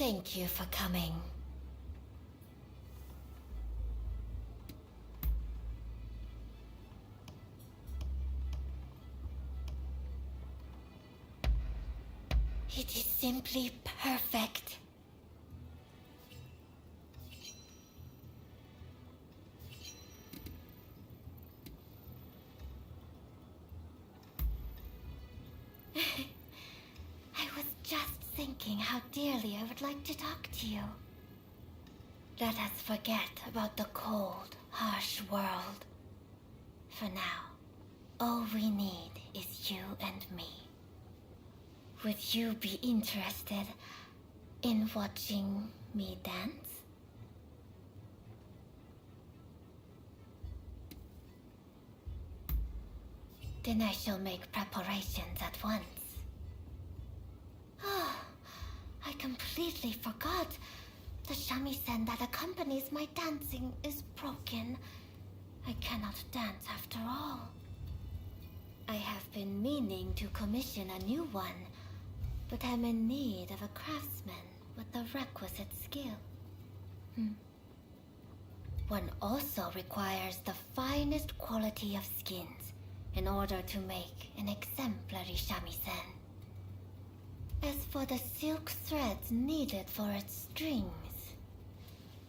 Thank you for coming. It is simply perfect. I was just thinking how dearly I would like to talk to you. Let us forget about the cold, harsh world. For now, all we need is you and me. Would you be interested in watching me dance? Then I shall make preparations at once. Ah, I completely forgot. The shamisen that accompanies my dancing is broken. I cannot dance after all. I have been meaning to commission a new one, but I'm in need of a craftsman with the requisite skill. One also requires the finest quality of skins in order to make an exemplary shamisen. As for the silk threads needed for its strings,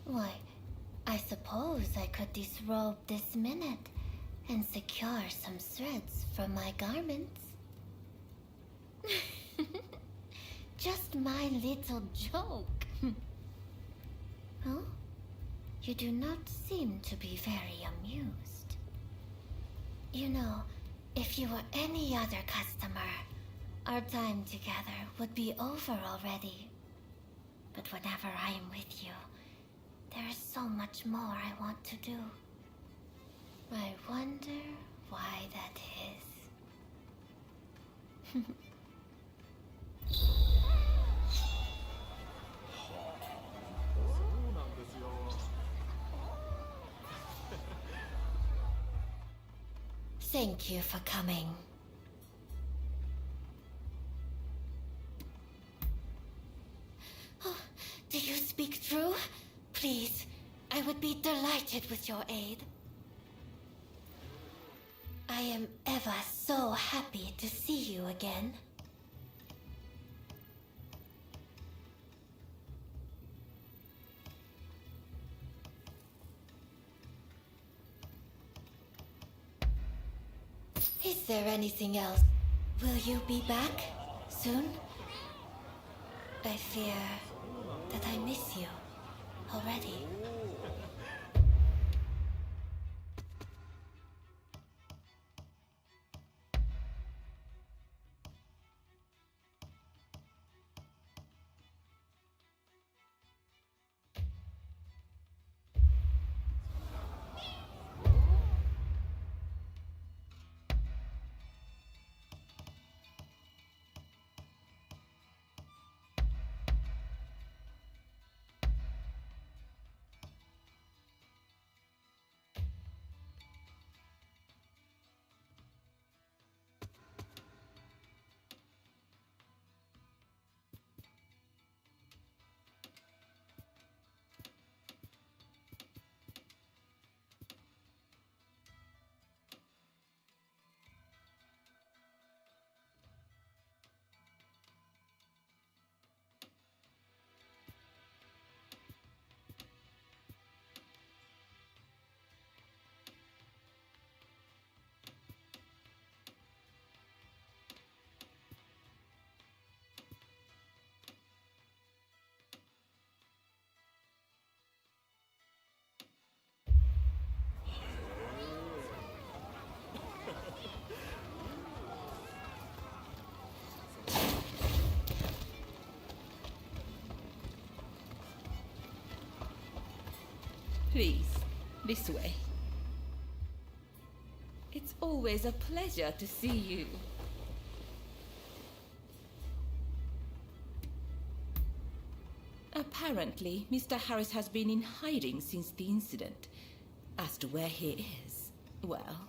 why, I suppose I could disrobe this minute and secure some threads for my garments. Just my little joke. Oh? You do not seem to be very amused. You know, if you were any other customer, our time together would be over already. But whenever I am with you, there is so much more I want to do. I wonder why that is. Thank you for coming. Oh, do you speak true? Please, I would be delighted with your aid. I am ever so happy to see you again. Is there anything else? Will you be back soon? I fear that I miss you already. Please, this way. It's always a pleasure to see you. Apparently, Mr. Harris has been in hiding since the incident. As to where he is, well,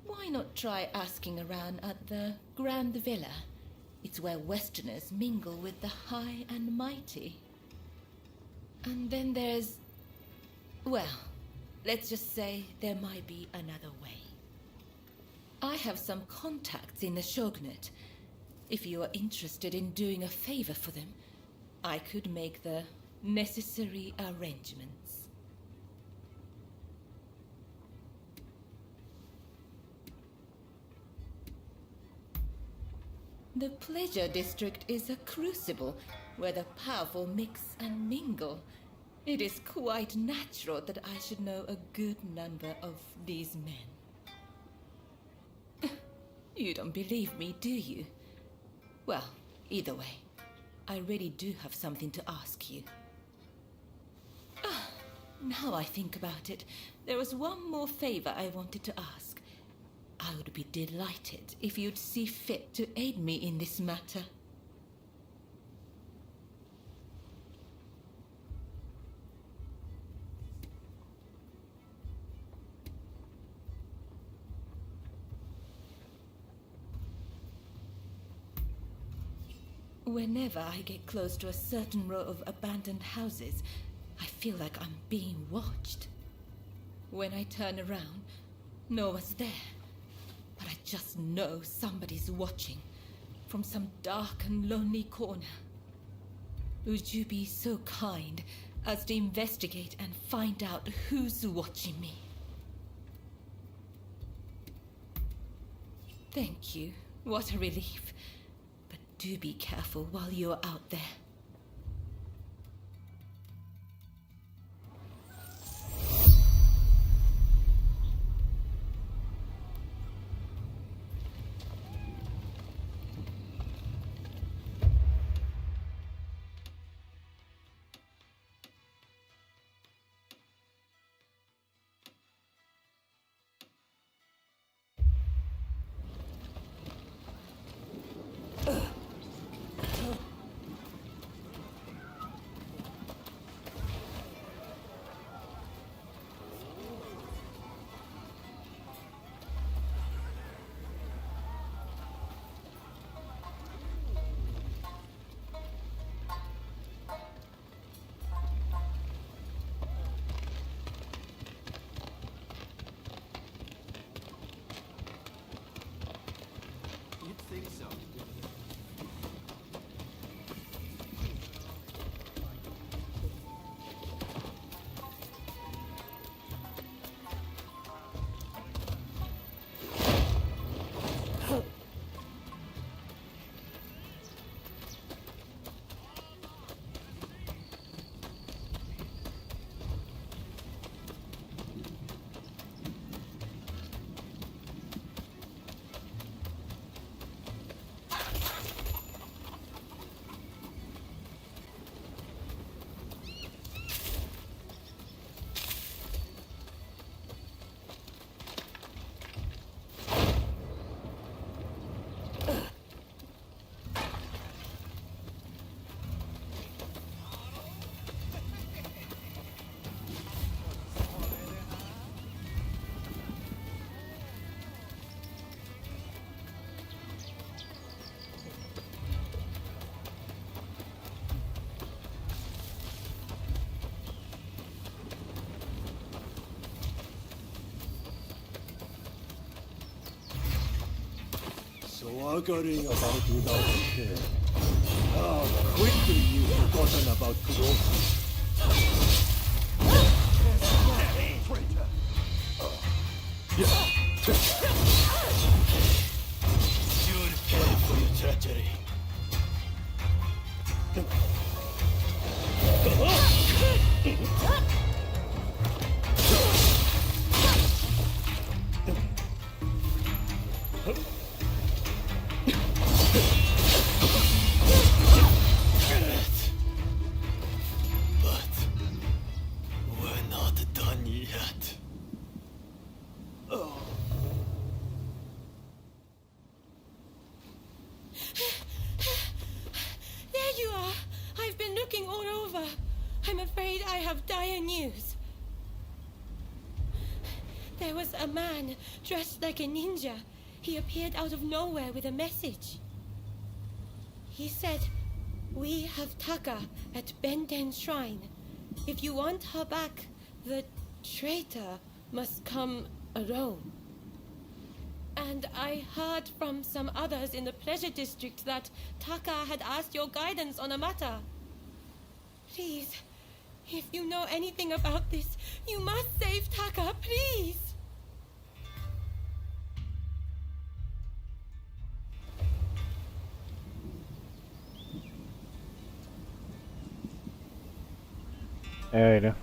why not try asking around at the Grand Villa? It's where Westerners mingle with the high and mighty. And then there's... well, let's just say there might be another way. I have some contacts in the Shogunate. If you are interested in doing a favor for them, I could make the necessary arrangements. The Pleasure District is a crucible where the powerful mix and mingle. It is quite natural that I should know a good number of these men. You don't believe me, do you? Well, either way, I really do have something to ask you. Now I think about it, there was one more favor I wanted to ask. I would be delighted if you'd see fit to aid me in this matter. Whenever I get close to a certain row of abandoned houses, I feel like I'm being watched. When I turn around, no one's there. But I just know somebody's watching from some dark and lonely corner. Would you be so kind as to investigate and find out who's watching me? Thank you. What a relief. But do be careful while you're out there. So worrying about without care. How quickly you've forgotten about Kuroki. You'll pay for your treachery. I'm afraid I have dire news. There was a man dressed like a ninja. He appeared out of nowhere with a message. He said, we have Taka at Benten Shrine. If you want her back, the traitor must come alone. And I heard from some others in the Pleasure District that Taka had asked your guidance on a matter. Please, if you know anything about this, you must save Taka, please! Öyle.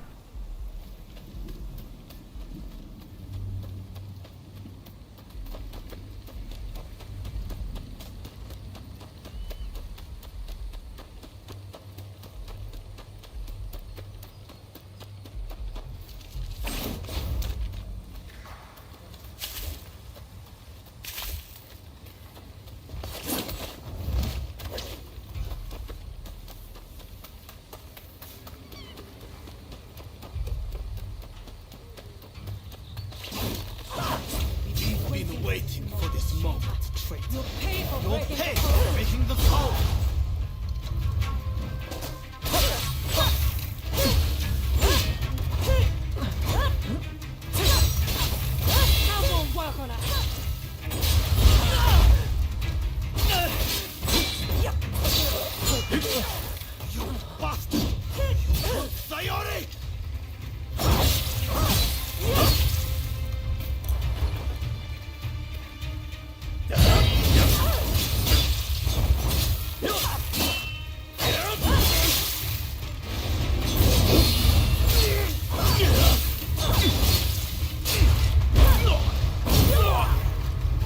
Been waiting for this moment, traitor. You'll pay for You'll breaking pay the for code. breaking the code! That won't work on us. You bastard! You Sayori!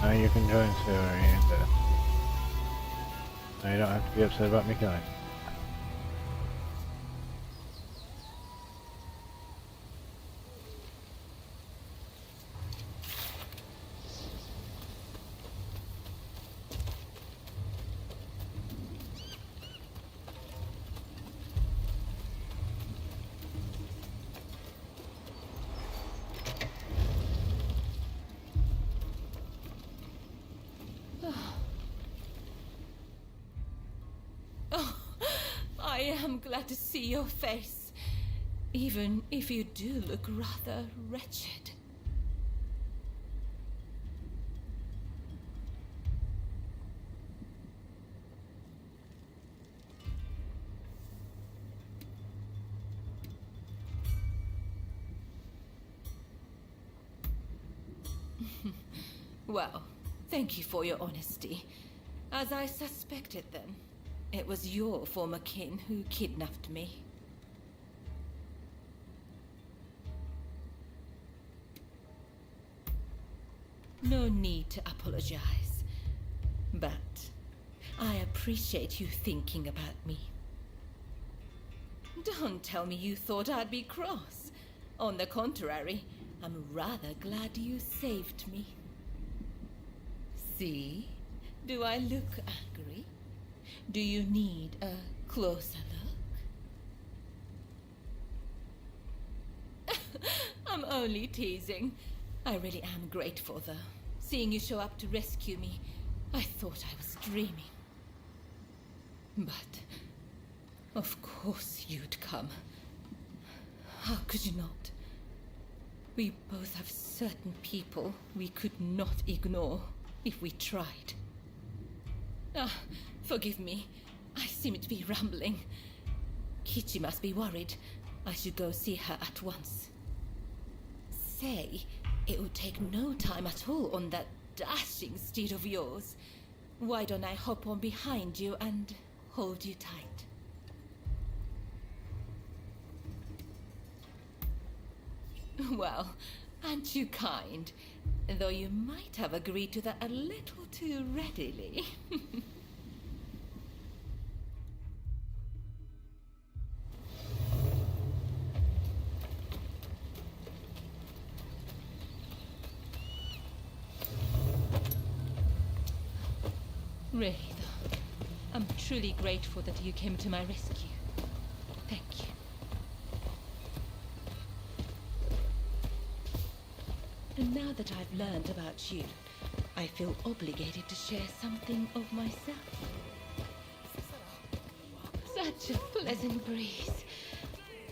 Now you can join Suri, but now you don't have to be upset about me going. I am glad to see your face, even if you do look rather wretched. Well, thank you for your honesty. As I suspected then, it was your former kin who kidnapped me. No need to apologize, but I appreciate you thinking about me. Don't tell me you thought I'd be cross. On the contrary, I'm rather glad you saved me. See? Do I look angry? Do you need a closer look? I'm only teasing. I really am grateful, though. Seeing you show up to rescue me, I thought I was dreaming. But, of course you'd come. How could you not? We both have certain people we could not ignore if we tried. Ah, forgive me. I seem to be rambling. Kichi must be worried. I should go see her at once. Say, it would take no time at all on that dashing steed of yours. Why don't I hop on behind you and hold you tight? Well, aren't you kind? Though you might have agreed to that a little too readily. Really, though, I'm truly grateful that you came to my rescue. Thank you. And now that I've learned about you, I feel obligated to share something of myself. Such a pleasant breeze.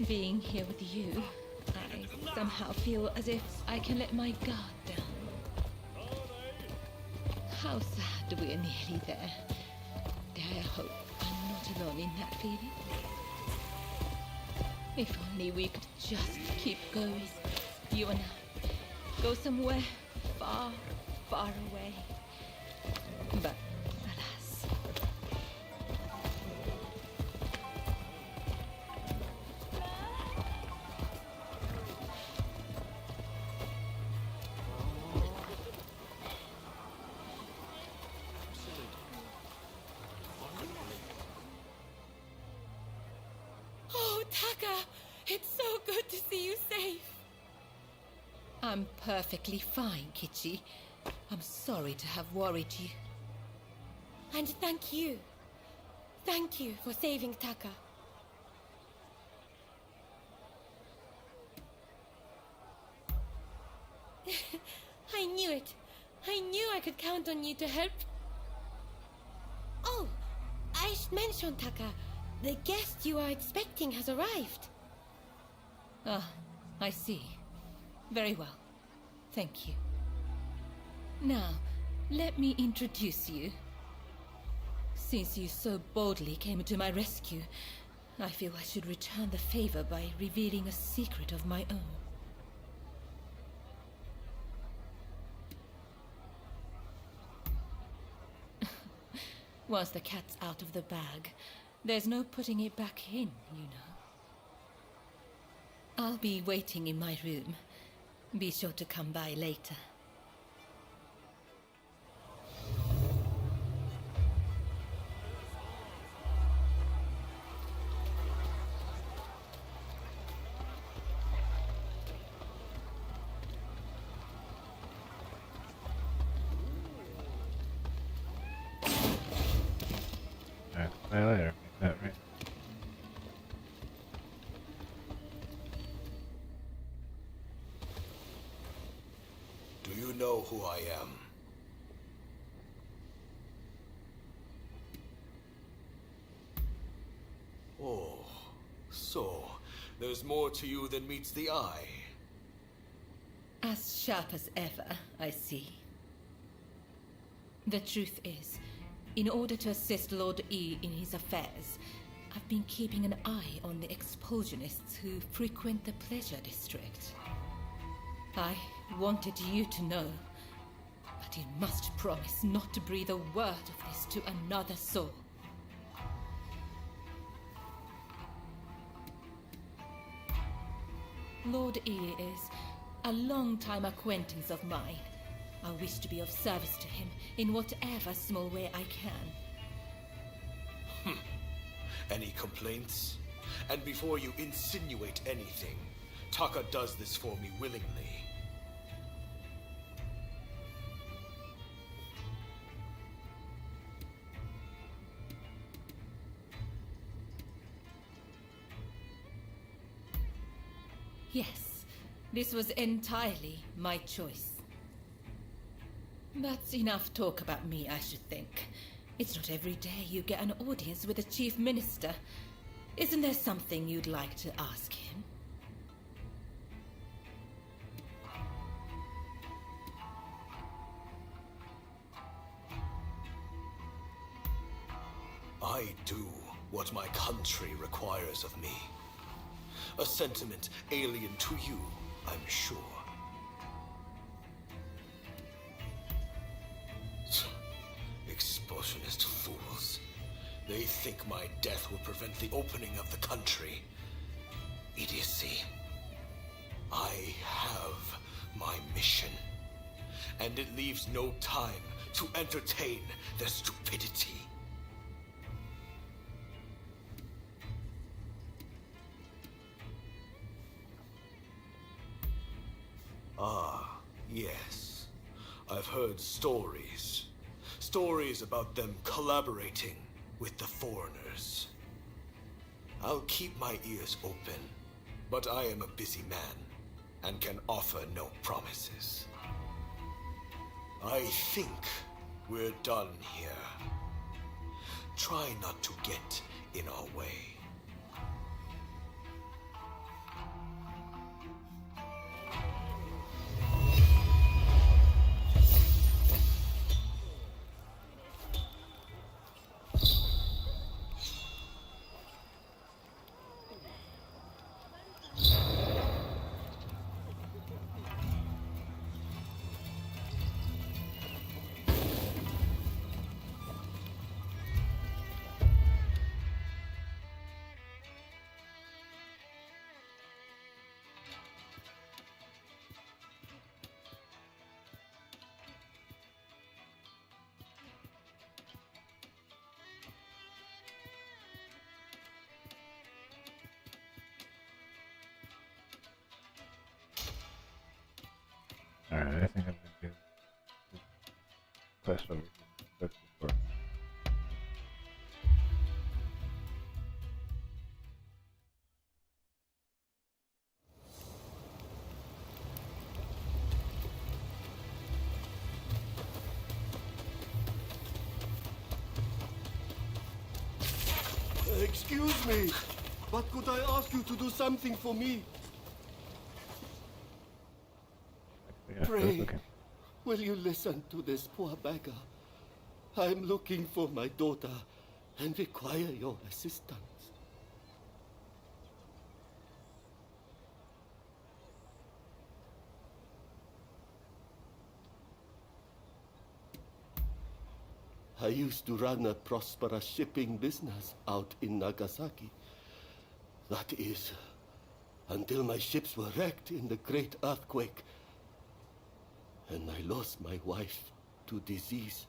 Being here with you, I somehow feel as if I can let my guard down. How sad we're nearly there. Dare I hope I'm not alone in that feeling. If only we could just keep going, you and I. Go somewhere far, far away. But alas. Oh, Taka! It's so good to see you safe. I'm perfectly fine, Kichi. I'm sorry to have worried you. And thank you. Thank you for saving Taka. I knew it. I knew I could count on you to help. Oh, I should mention, Taka. The guest you are expecting has arrived. Ah, I see. Very well. Thank you. Now, let me introduce you. Since you so boldly came to my rescue, I feel I should return the favor by revealing a secret of my own. Once the cat's out of the bag, there's no putting it back in, you know. I'll be waiting in my room. Be sure to come by later. Alright, see you later. Is that right? Do you know who I am? Oh, so there's more to you than meets the eye. As sharp as ever, I see. The truth is, in order to assist Lord E in his affairs, I've been keeping an eye on the expulsionists who frequent the Pleasure District. I wanted you to know, but you must promise not to breathe a word of this to another soul. Lord E is a long-time acquaintance of mine. I wish to be of service to him in whatever small way I can. Any complaints? And before you insinuate anything, Taka does this for me willingly. Yes, this was entirely my choice. That's enough talk about me, I should think. It's not every day you get an audience with the Chief Minister. Isn't there something you'd like to ask him? I do what my country requires of me. A sentiment alien to you, I'm sure. Expulsionist fools. They think my death will prevent the opening of the country. Idiocy. I have my mission, and it leaves no time to entertain their stupidity. Ah, yes. I've heard stories. Stories about them collaborating with the foreigners. I'll keep my ears open, but I am a busy man and can offer no promises. I think we're done here. Try not to get in our way. Alright, I think I'm gonna do this quest over here. That's before. Excuse me, but could I ask you to do something for me? Yeah, Pray, okay. will you listen to this poor beggar? I'm looking for my daughter and require your assistance. I used to run a prosperous shipping business out in Nagasaki. That is, until my ships were wrecked in the great earthquake, and I lost my wife to disease.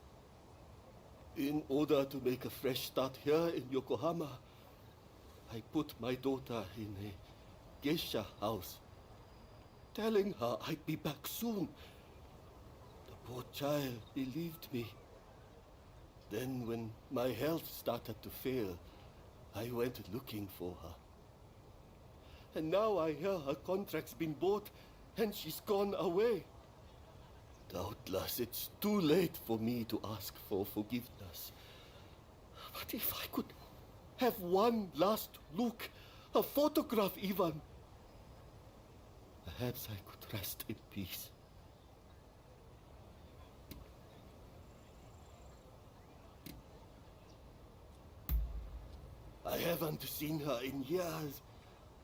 In order to make a fresh start here in Yokohama, I put my daughter in a geisha house, telling her I'd be back soon. The poor child believed me. Then when my health started to fail, I went looking for her. And now I hear her contract's been bought and she's gone away. Doubtless it's too late for me to ask for forgiveness. But if I could have one last look, a photograph even, perhaps I could rest in peace. I haven't seen her in years,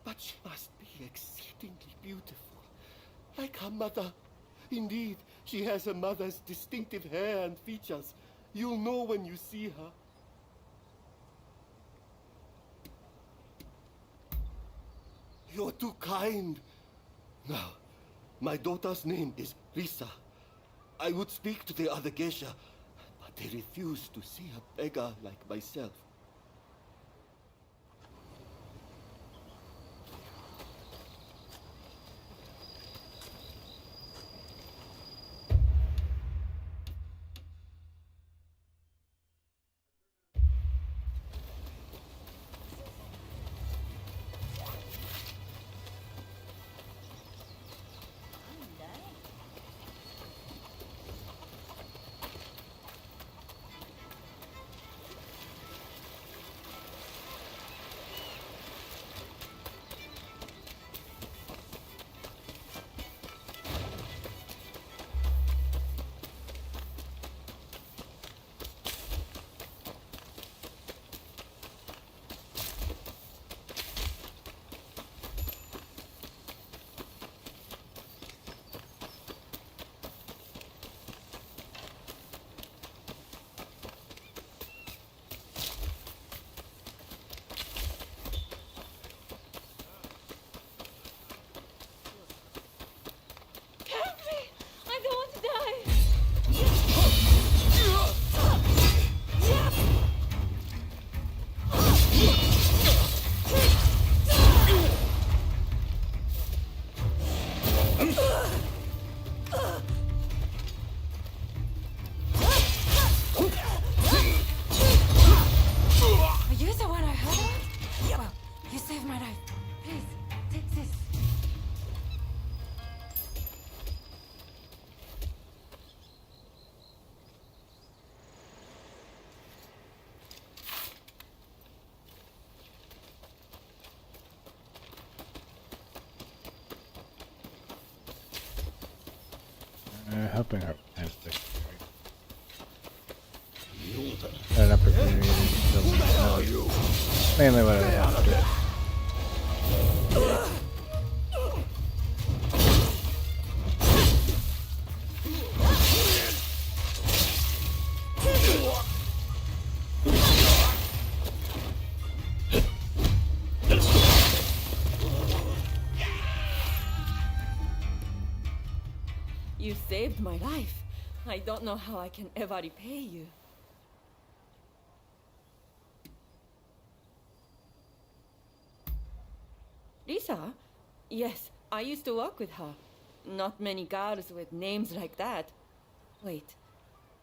but she must be exceedingly beautiful, like her mother. Indeed, she has a mother's distinctive hair and features. You'll know when you see her. You're too kind. Now, my daughter's name is Risa. I would speak to the other geisha, but they refuse to see a beggar like myself. Helping her and an opportunity to mainly what I have to. You saved my life. I don't know how I can ever repay you. Lisa? Yes, I used to work with her. not many girls with names like that. Wait,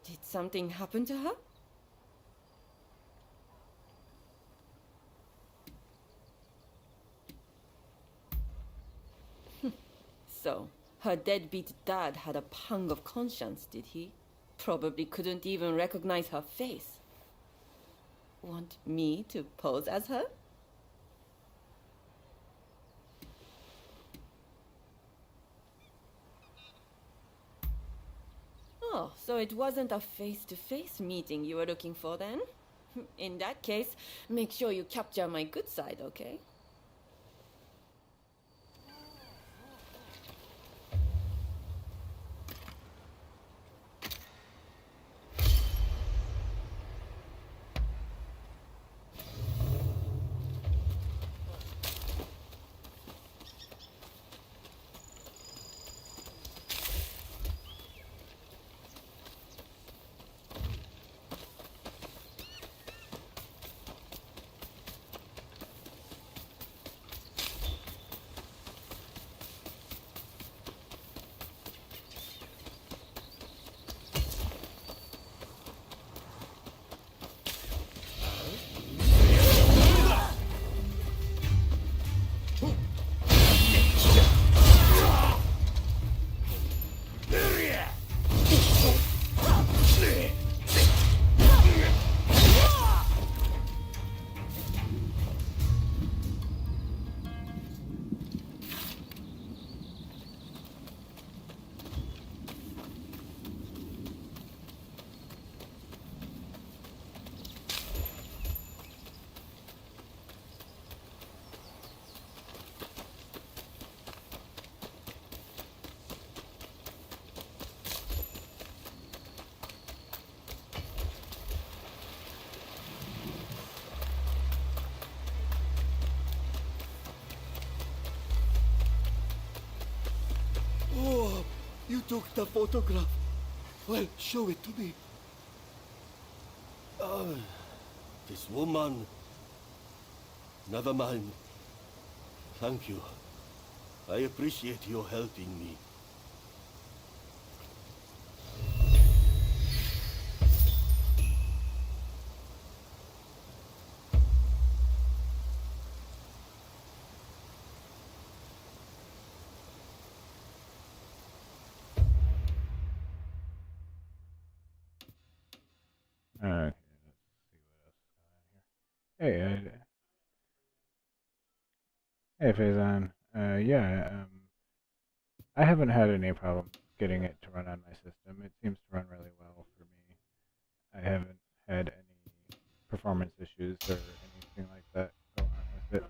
did something happen to her? So, her deadbeat dad had a pang of conscience, did he? Probably couldn't even recognize her face. Want me to pose as her? Oh, so it wasn't a face-to-face meeting you were looking for then? In that case, make sure you capture my good side, okay? Oh, you took the photograph. Well, show it to me. Oh, this woman. Never mind. Thank you. I appreciate your helping me. Okay, let's see what else is going on here. Hey, Faison. Yeah, I haven't had any problem getting it to run on my system. It seems to run really well for me. I haven't had any performance issues or anything like that go on with it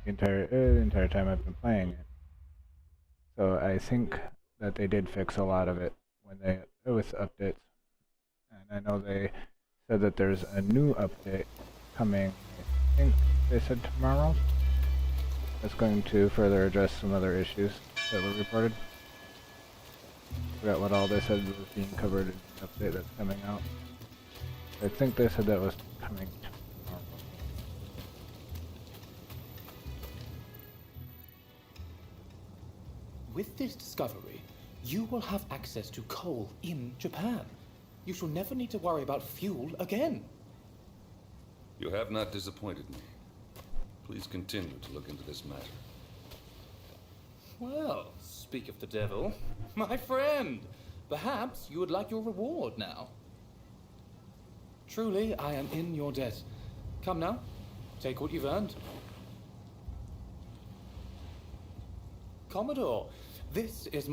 the entire time I've been playing it. So I think that they did fix a lot of it with updates. And I know they said that there's a new update coming, I think they said tomorrow. That's going to further address some other issues that were reported. Forgot what all they said was being covered in the update that's coming out. I think they said that was coming tomorrow. With this discovery, you will have access to coal in Japan. You shall never need to worry about fuel again. You have not disappointed me. Please continue to look into this matter. Well, speak of the devil. My friend, perhaps you would like your reward now. Truly, I am in your debt. Come now, take what you've earned. Commodore, this is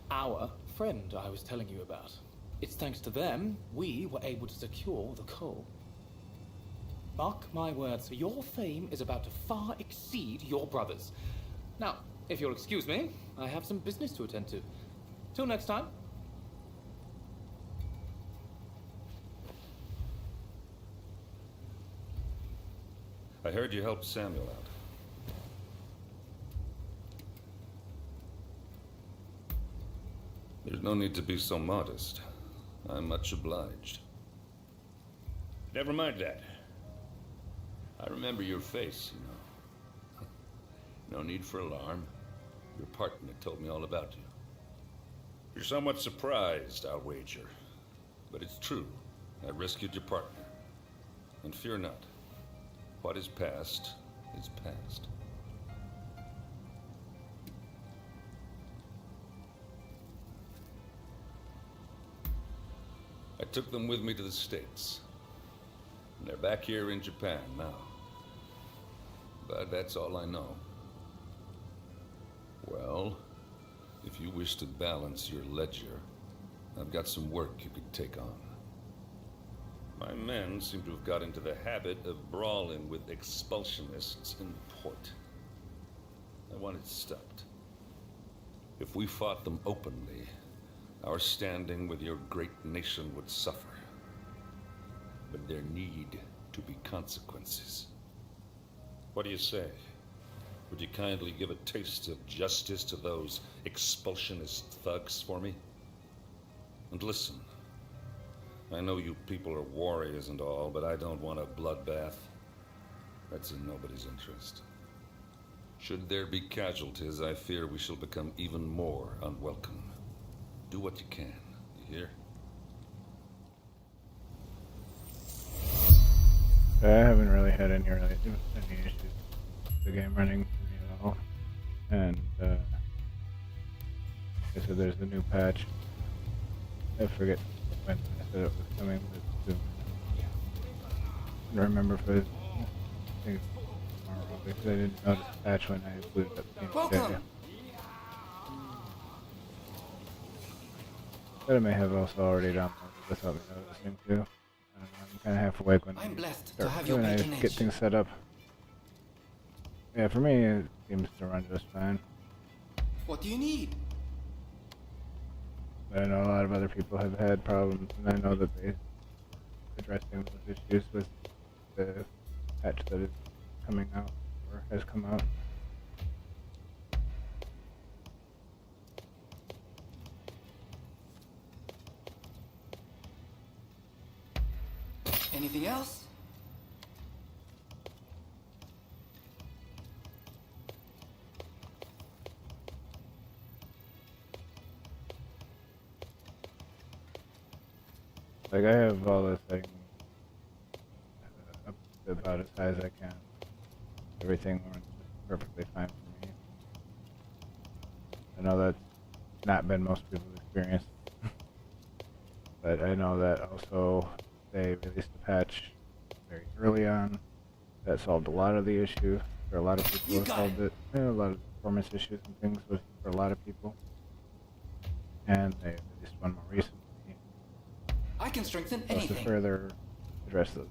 our friend I was telling you about. It's thanks to them we were able to secure the coal. Mark my words, your fame is about to far exceed your brother's. Now, if you'll excuse me, I have some business to attend to. Till next time. I heard you helped Samuel out. There's no need to be so modest. I'm much obliged. Never mind that. I remember your face, you know. No need for alarm. Your partner told me all about you. You're somewhat surprised, I'll wager. But it's true. I rescued your partner. And fear not. What is past is past. I took them with me to the States. And they're back here in Japan now. But that's all I know. Well, if you wish to balance your ledger, I've got some work you could take on. My men seem to have got into the habit of brawling with expulsionists in port. I want it stopped. If we fought them openly, our standing with your great nation would suffer. But there need to be consequences. What do you say? Would you kindly give a taste of justice to those expulsionist thugs for me? And listen, I know you people are warriors and all, but I don't want a bloodbath. That's in nobody's interest. Should there be casualties, I fear we shall become even more unwelcome. Do what you can, you hear? I haven't really had any issues with the game running for me at all. And, like I said, there's the new patch. I forget when I said it was coming, but soon. I don't remember if it was, I think it's tomorrow, because I didn't notice the patch when I booted up the game today. But I may have also already downloaded without me noticing too. I don't know, I'm kind of half awake when I get things set up. Yeah, for me, it seems to run just fine. What do you need? But I know a lot of other people have had problems, and I know that they addressing those issues with the patch that is coming out, or has come out. Anything else? Like, I have all this thing up to about as high as I can. Everything runs perfectly fine for me. I know that's not been most people's experience. But I know that also they released a patch very early on that solved a lot of the issues. For a lot of people, it solved it. A lot of performance issues and things for a lot of people. And they released one more recently. I can strengthen To anything. further address those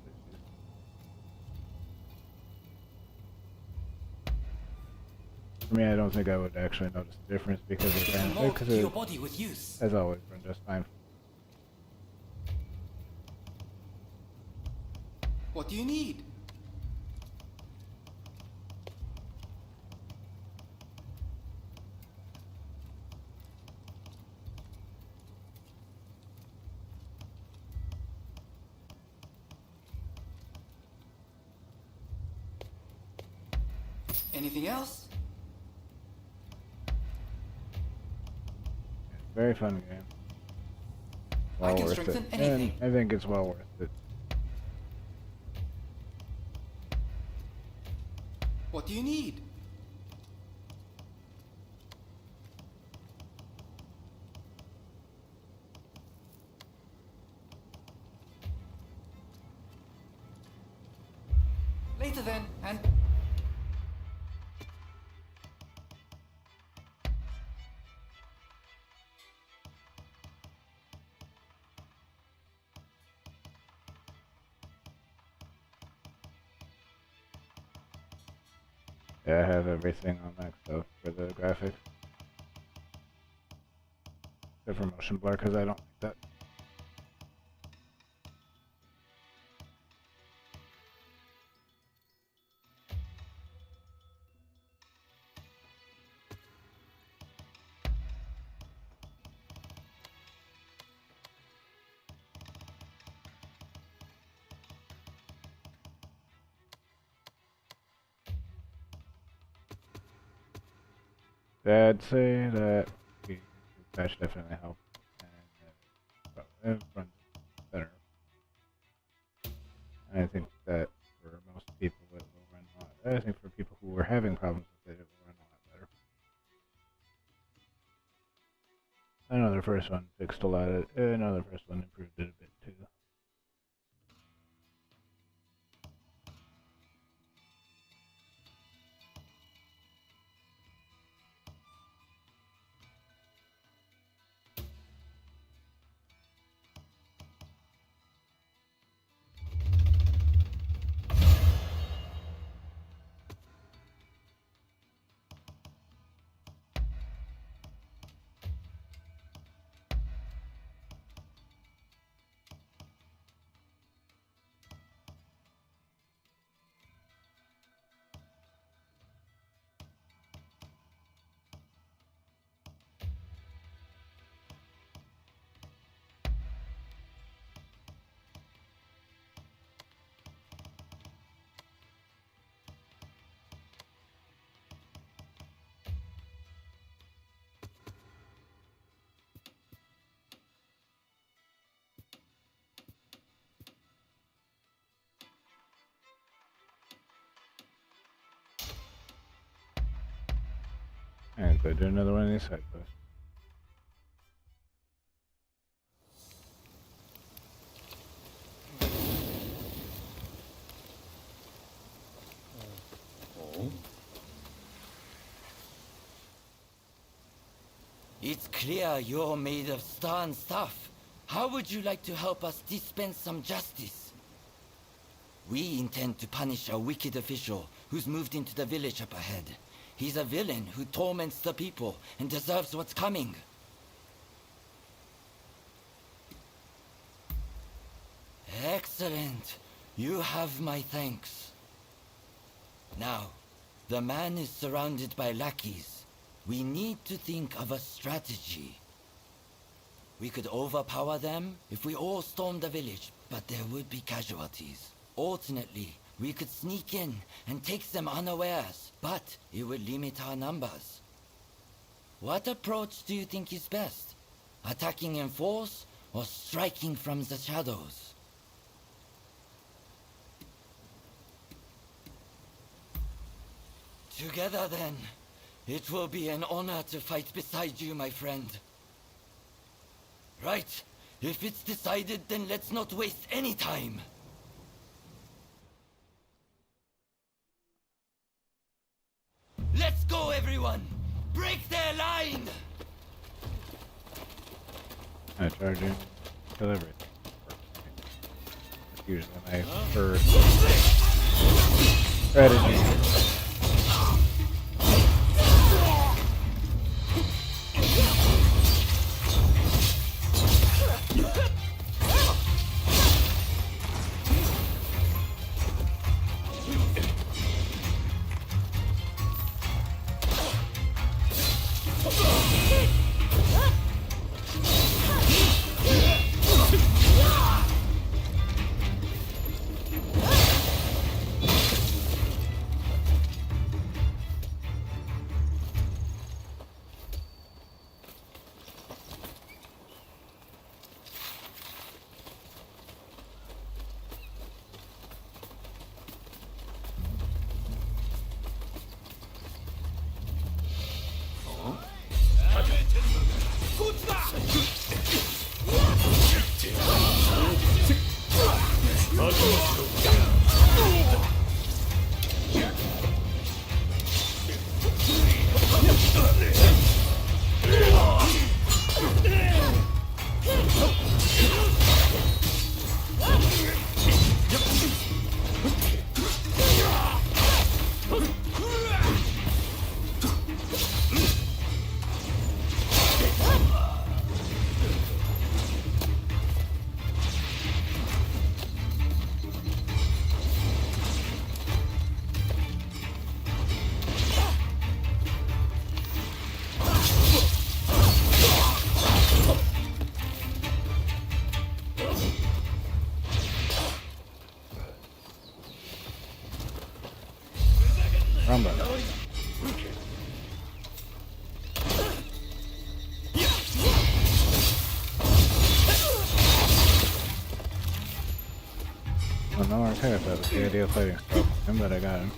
issues. For me, I don't think I would actually notice the difference because it Can ran, mold because to it your body with use. has always run just fine. What do you need? Anything else? Very fun game. Well I can worth strengthen it. anything. And I think it's well worth it. What do you need? Later then, and... Yeah, I have everything on maxed out for the graphics. Except for motion blur, because I don't like that. I'd say that the patch definitely helped, and it runs better. And I think that for most people it will run a lot. I think for people who were having problems with it, it will run a lot better. I know the first one fixed a lot of it. I know the first one improved it a bit too. And go do another one of these side quests. It's clear you're made of stern stuff. How would you like to help us dispense some justice? We intend to punish a wicked official who's moved into the village up ahead. He's a villain who torments the people and deserves what's coming. Excellent. You have my thanks. Now, the man is surrounded by lackeys. We need to think of a strategy. We could overpower them if we all stormed the village, but there would be casualties. Alternately, we could sneak in and take them unawares, but it would limit our numbers. What approach do you think is best? Attacking in force or striking from the shadows? Together then. It will be an honor to fight beside you, my friend. Right. If it's decided, then let's not waste any time. Let's go, everyone! Break their line! I try to kill everything. That's usually my first strategy. no more care if that was the idea of fighting him, but I got him.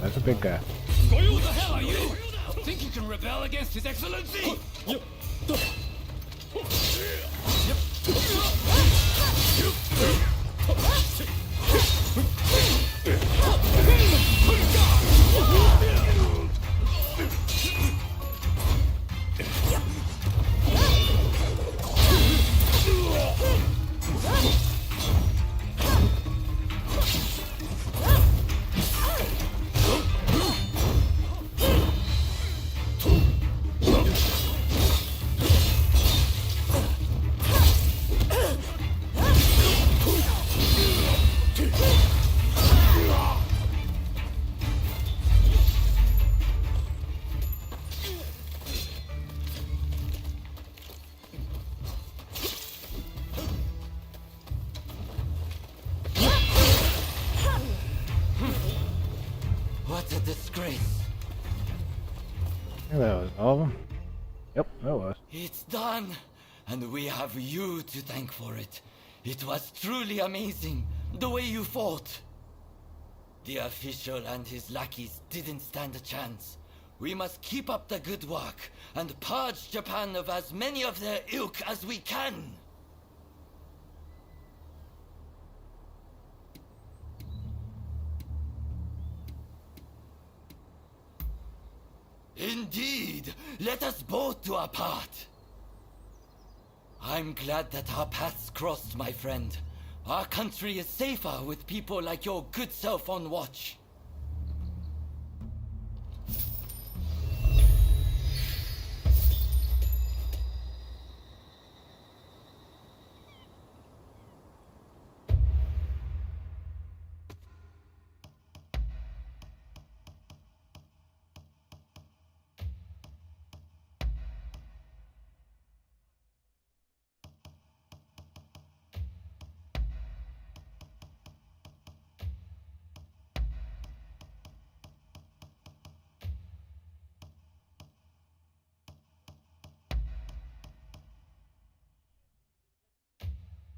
That's a big guy. Who the hell are you? Think you can rebel against His Excellency? What a disgrace. I think that was all of them. Yep, that was. It's done, and we have you to thank for it. It was truly amazing, the way you fought. The official and his lackeys didn't stand a chance. We must keep up the good work and purge Japan of as many of their ilk as we can. Indeed, let us both do our part. I'm glad that our paths crossed, my friend. Our country is safer with people like your good self on watch.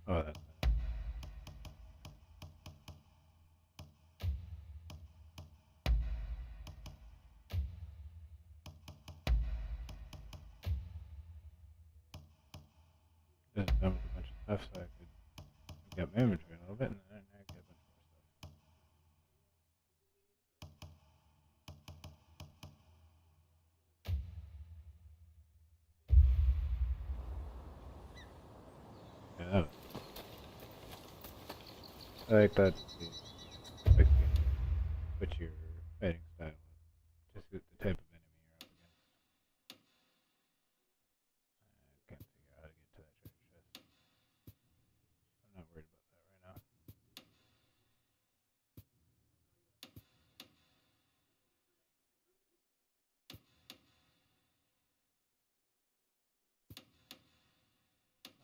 Oh, that's just done with a bunch of stuff so I could get my inventory a little bit, and then I get a bunch more stuff. Yeah, that was. I like that. Like, switch your fighting style to suit the type of enemy you're up against. I can't figure out how to get to that treasure chest. I'm not worried about that right now.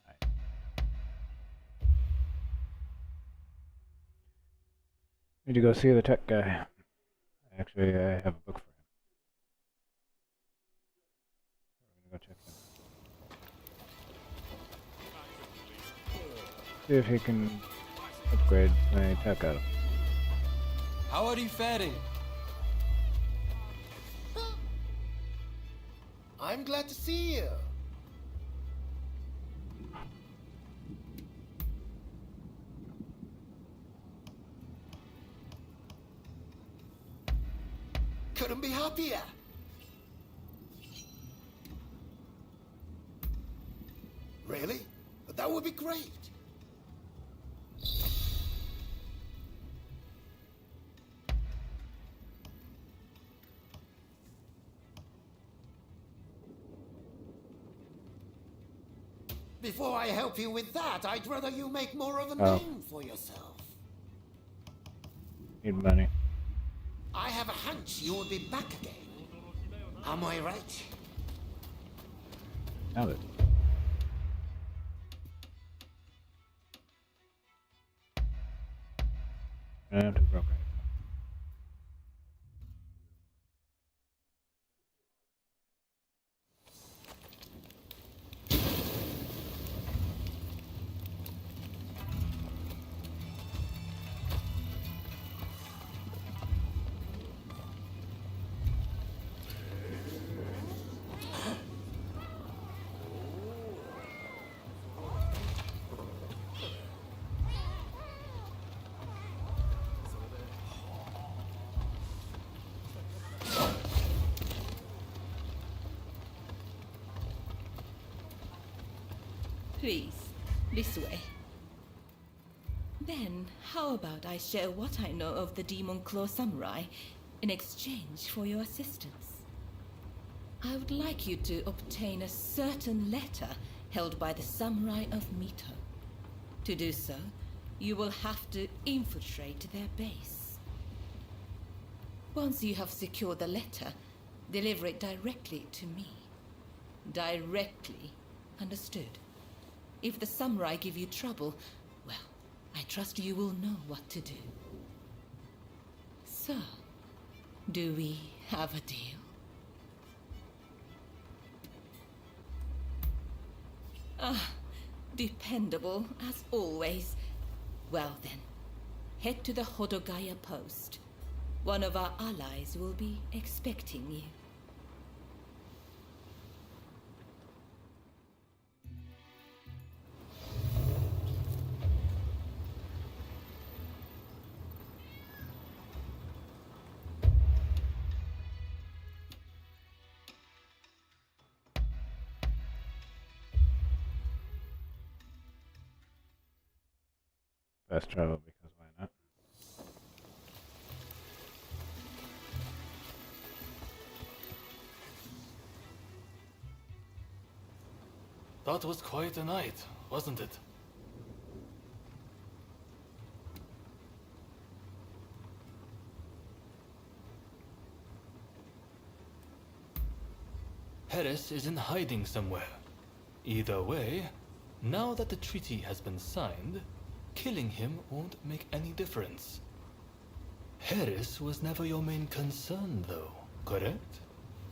Alright. Need to go see the tech guy. Actually, I have a book for him. So we're gonna go check him out. See if he can upgrade my tech item. How are you faring? I'm glad to see you. Couldn't be happier. Really? That would be great. Before I help you with that, I'd rather you make more of a Oh. name for yourself. Need money. I have a hunch you will be back again. Am I right? Now that. I have to broker it. Please, this way. Then, how about I share what I know of the Demon Claw Samurai in exchange for your assistance? I would like you to obtain a certain letter held by the Samurai of Mito. To do so, you will have to infiltrate their base. Once you have secured the letter, deliver it directly to me. Directly, understood? If the samurai give you trouble, well, I trust you will know what to do. So, do we have a deal? Ah, dependable as always. Well then, head to the Hodogaya post. One of our allies will be expecting you. Fast travel because why not? That was quite a night, wasn't it? Harris is in hiding somewhere. Either way, now that the treaty has been signed, killing him won't make any difference. Harris was never your main concern, though, correct?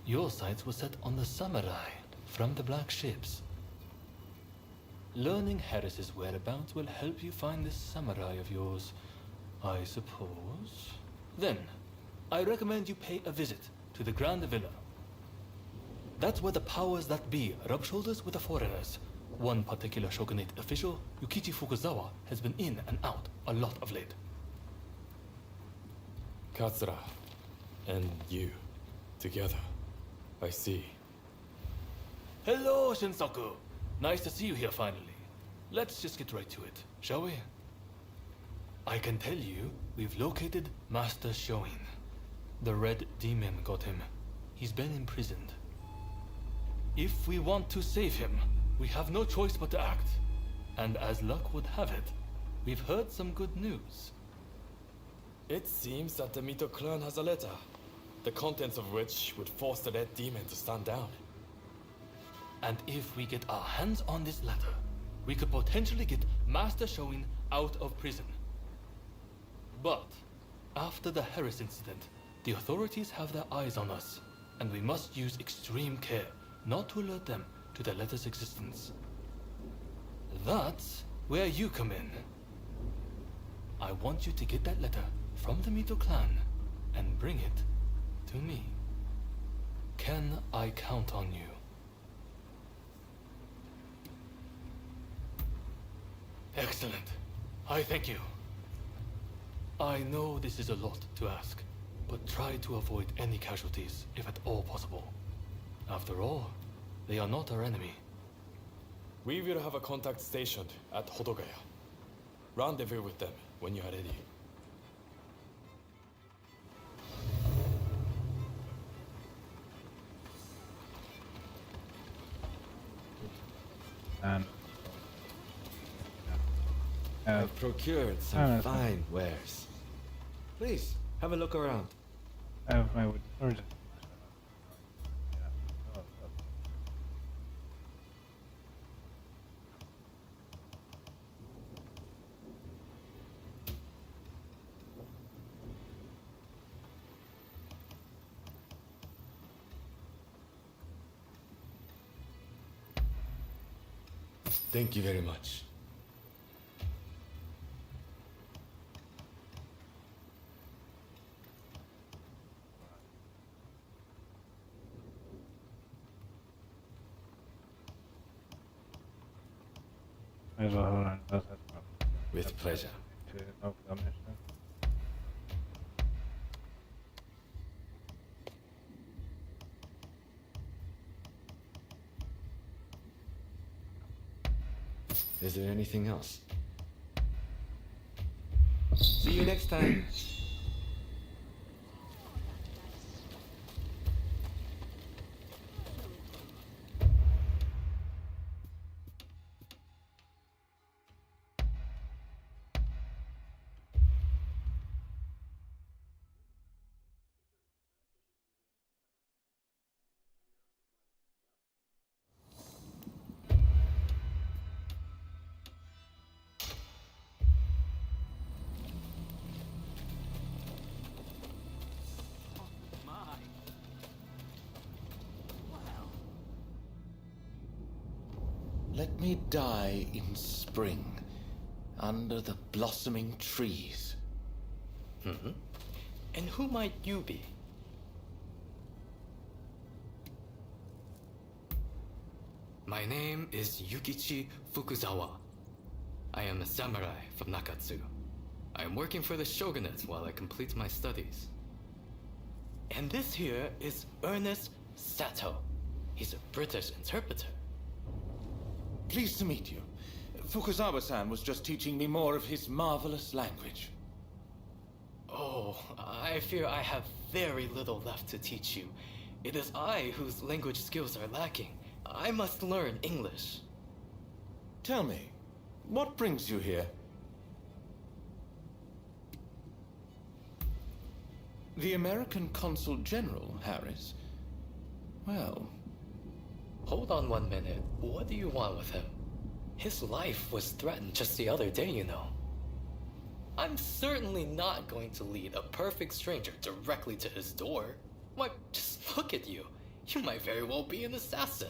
Your sights were set on the samurai from the black ships. Learning Harris's whereabouts will help you find this samurai of yours, I suppose. Then, I recommend you pay a visit to the Grand Villa. That's where the powers that be rub shoulders with the foreigners. One particular shogunate official, Yukichi Fukuzawa, has been in and out a lot of late. Katsura and you together. I see. Hello, Shinsaku. Nice to see you here finally. Let's just get right to it, shall we? I can tell you we've located Master Shoin. The Red Demon got him. He's been imprisoned. If we want to save him, we have no choice but to act. And as luck would have it, we've heard some good news. It seems that the Mito clan has a letter, the contents of which would force the Red Demon to stand down. And if we get our hands on this letter, we could potentially get Master Shoin out of prison. But after the Harris incident, the authorities have their eyes on us, and we must use extreme care not to alert them to the letter's existence. That's where you come in. I want you to get that letter from the Mito clan and bring it to me. Can I count on you? Excellent. I thank you. I know this is a lot to ask, but try to avoid any casualties if at all possible. After all, they are not our enemy. We will have a contact stationed at Hodogaya. Rendezvous with them when you are ready. I've procured some fine wares. Please, have a look around. I have my wooden swords. Thank you very much. Might as well hold on. That's probably With pleasure. to Oakville mission. Is there anything else? See you next time. Let me die in spring, under the blossoming trees. Mm-hmm. And who might you be? My name is Yukichi Fukuzawa. I am a samurai from Nakatsu. I am working for the shogunate while I complete my studies. And this here is Ernest Sato. He's a British interpreter. Pleased to meet you. Fukuzawa-san was just teaching me more of his marvelous language. Oh, I fear I have very little left to teach you. It is I whose language skills are lacking. I must learn English. Tell me, what brings you here? The American Consul General, Harris? Well... Hold on 1 minute. What do you want with him? His life was threatened just the other day, you know. I'm certainly not going to lead a perfect stranger directly to his door. Why, just look at you. You might very well be an assassin.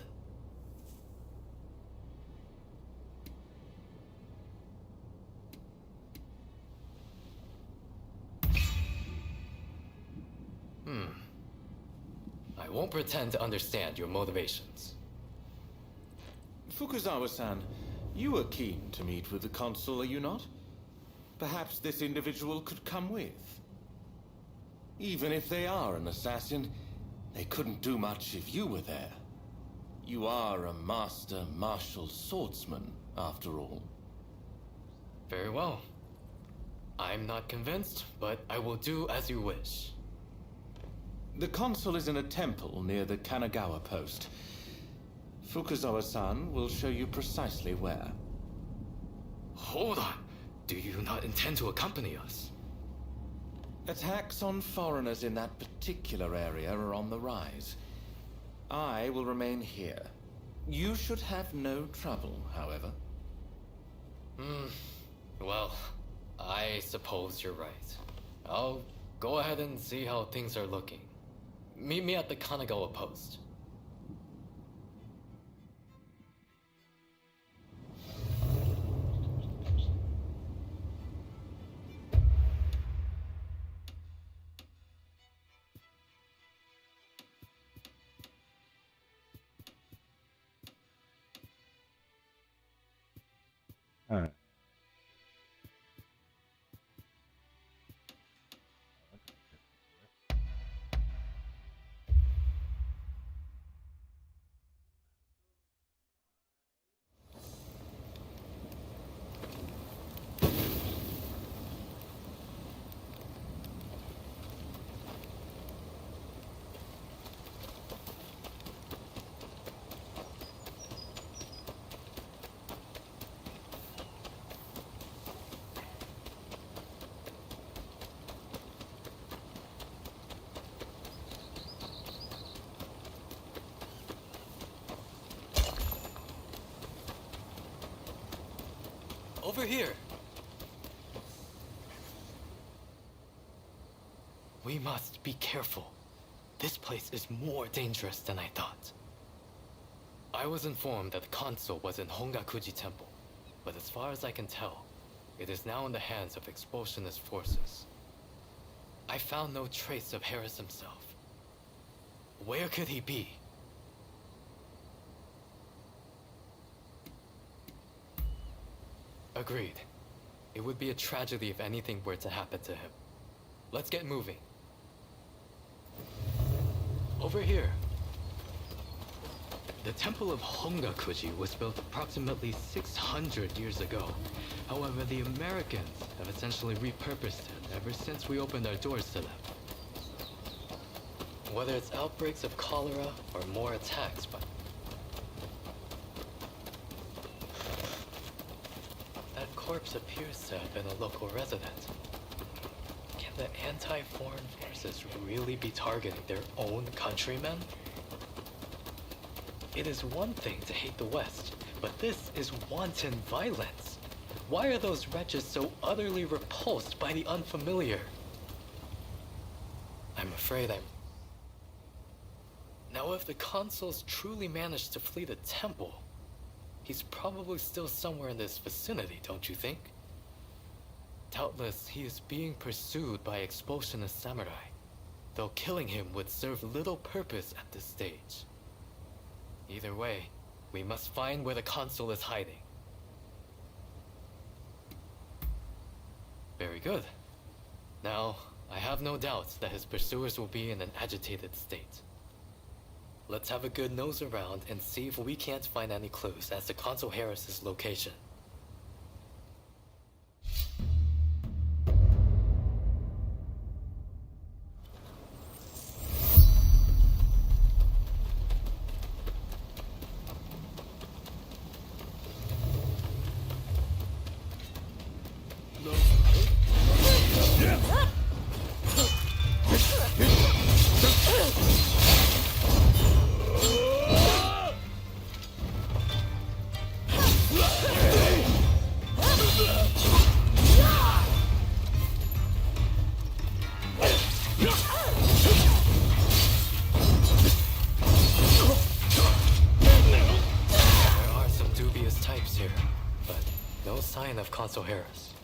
I won't pretend to understand your motivations. Fukuzawa-san, you are keen to meet with the consul, are you not? Perhaps this individual could come with. Even if they are an assassin, they couldn't do much if you were there. You are a master martial swordsman, after all. Very well. I'm not convinced, but I will do as you wish. The consul is in a temple near the Kanagawa post. Fukuzawa-san will show you precisely where. Hold on. Do you not intend to accompany us? Attacks on foreigners in that particular area are on the rise. I will remain here. You should have no trouble, however. Well, I suppose you're right. I'll go ahead and see how things are looking. Meet me at the Kanagawa post. Alright. over here. We must be careful. This place is more dangerous than I thought. I was informed that the console was in Hongakuji Temple, but as far as I can tell, it is now in the hands of expulsionist forces. I found no trace of Harris himself. Where could he be? Agreed. It would be a tragedy if anything were to happen to him. Let's get moving. Over here. The Temple of Hongakuji was built approximately 600 years ago. However, the Americans have essentially repurposed it ever since we opened our doors to them. Whether it's outbreaks of cholera or more attacks, but that corpse appears to have been a local resident. Can the anti-foreign forces really be targeting their own countrymen? It is one thing to hate the West, but this is wanton violence. Why are those wretches so utterly repulsed by the unfamiliar? I'm afraid I'm... Now, if the consuls truly managed to flee the temple, he's probably still somewhere in this vicinity, don't you think? Doubtless, he is being pursued by expulsionist samurai, though killing him would serve little purpose at this stage. Either way, we must find where the consul is hiding. Very good. Now, I have no doubts that his pursuers will be in an agitated state. Let's have a good nose around and see if we can't find any clues as to Consul Harris's location. Of Consul Harris.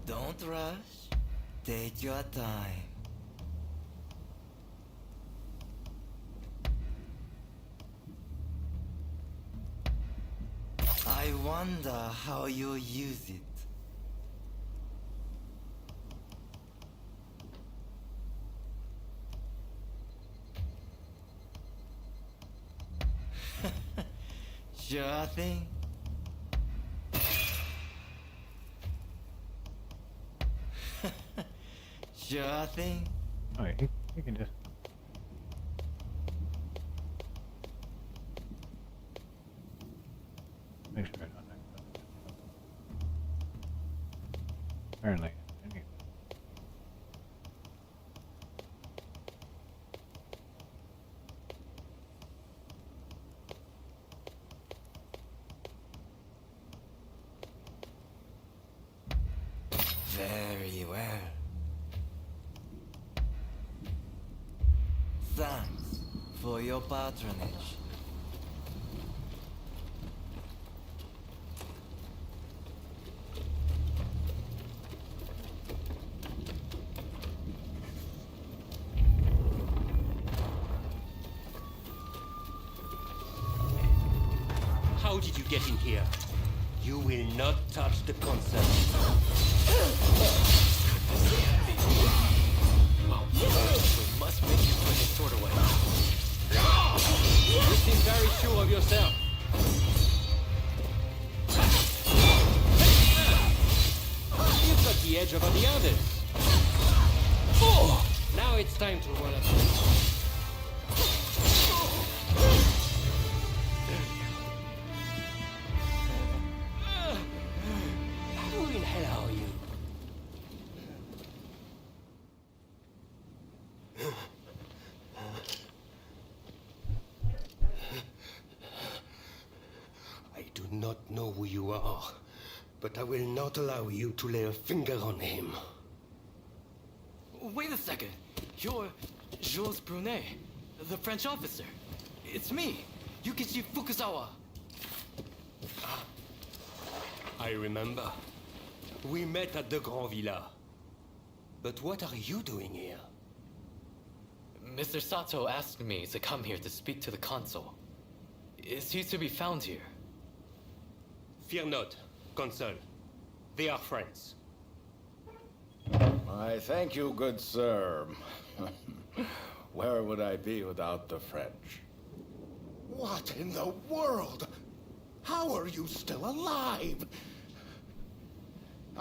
Don't rush. Take your time. wonder how you'll use it. Sure thing. Sure thing. Oh, you can just. Make sure I don't accidentally. Apparently. Anyway. Very well. Thanks for your patronage. How did you get in here? You will not touch the console. Well, we must make you put his sword away. You seem very sure of yourself. You've got the edge over the others. Oh! Now it's time to roll up. Who in hell are you? I do not know who you are, but I will not allow you to lay a finger on him. Wait a second. You're Jules Brunet, the French officer. It's me, Yukichi Fukuzawa. I remember. We met at the Grand Villa. But what are you doing here? Mr. Sato asked me to come here to speak to the consul. Is he to be found here? Fear not, Consul. They are friends. I thank you, good sir. Where would I be without the French? What in the world? How are you still alive?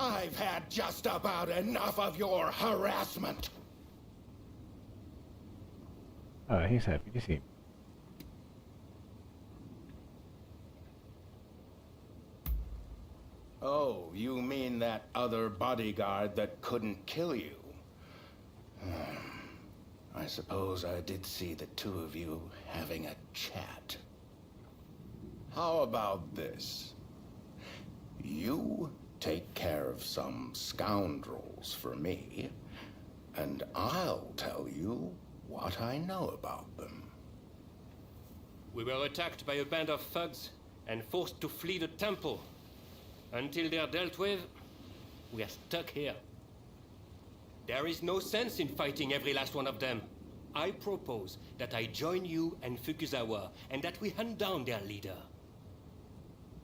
I've had just about enough of your harassment. Oh, he's happy to see me. Oh, you mean that other bodyguard that couldn't kill you? I suppose I did see the two of you having a chat. How about this? You take care of some scoundrels for me, and I'll tell you what I know about them. We were attacked by a band of thugs and forced to flee the temple. Until they're dealt with, we are stuck here. There is no sense in fighting every last one of them. I propose that I join you and Fukuzawa, and that we hunt down their leader.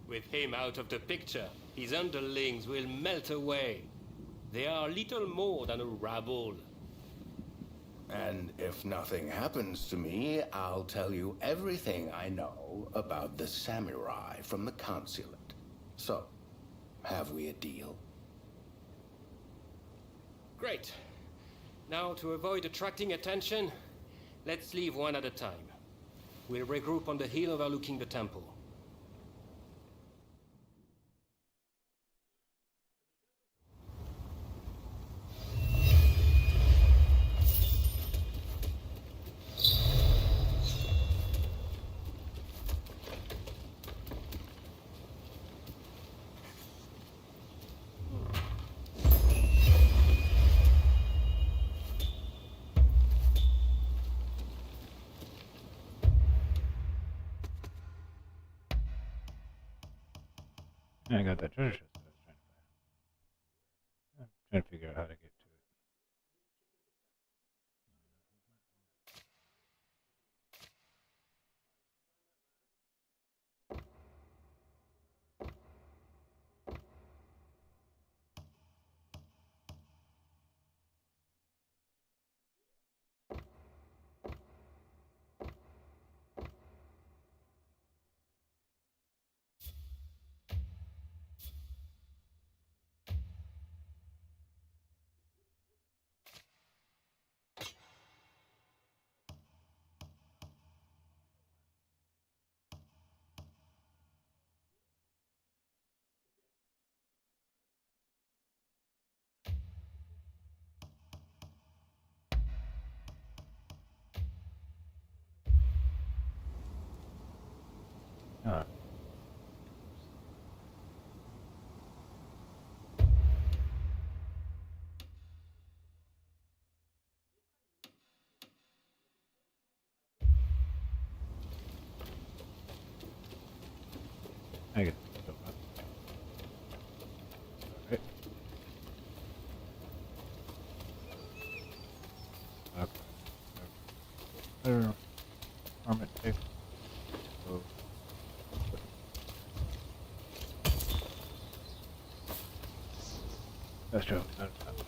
With him out of the picture, his underlings will melt away. They are little more than a rabble. And if nothing happens to me, I'll tell you everything I know about the samurai from the consulate. So, have we a deal? Great. Now, to avoid attracting attention, let's leave one at a time. We'll regroup on the hill overlooking the temple. I got that treasure chest that I was trying to find. I'm trying to figure out how to get to it. Better farm it safe. So, that's true. Not enough.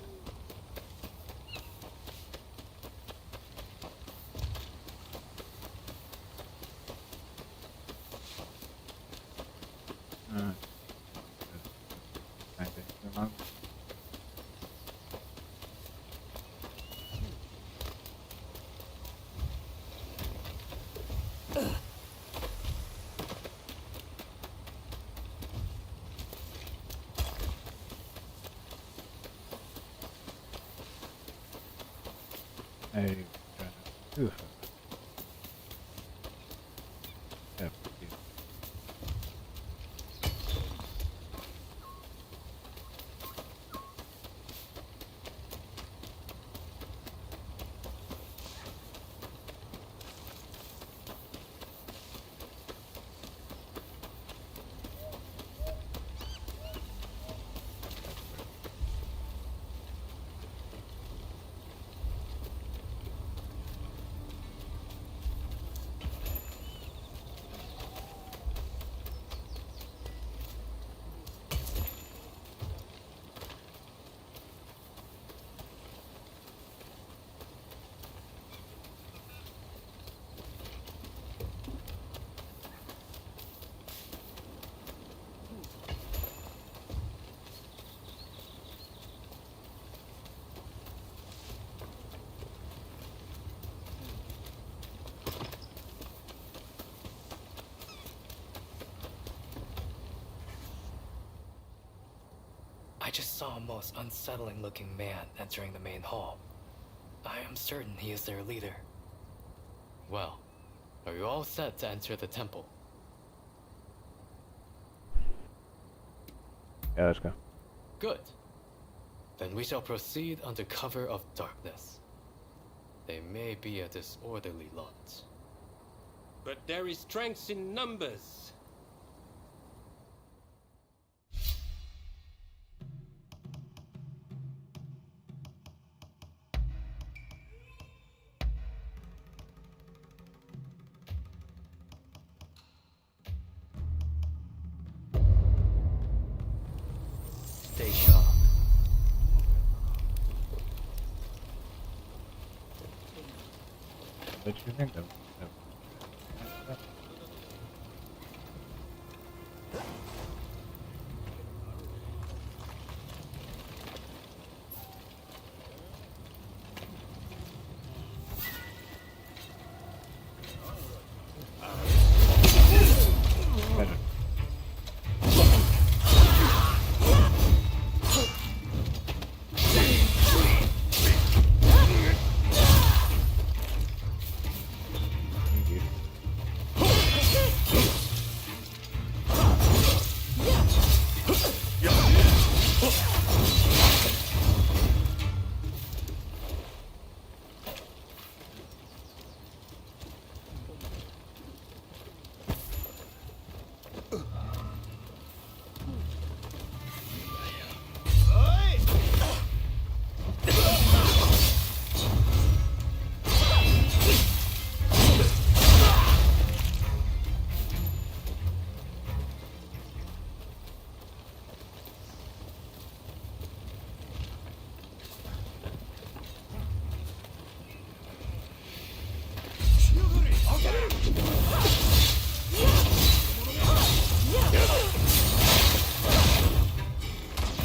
Oof. Yep. I just saw a most unsettling looking man entering the main hall. I am certain he is their leader. Well, are you all set to enter the temple? Yeah, let's go. Good. Then we shall proceed under cover of darkness. They may be a disorderly lot. But there is strength in numbers. Stay sharp. What do you think of?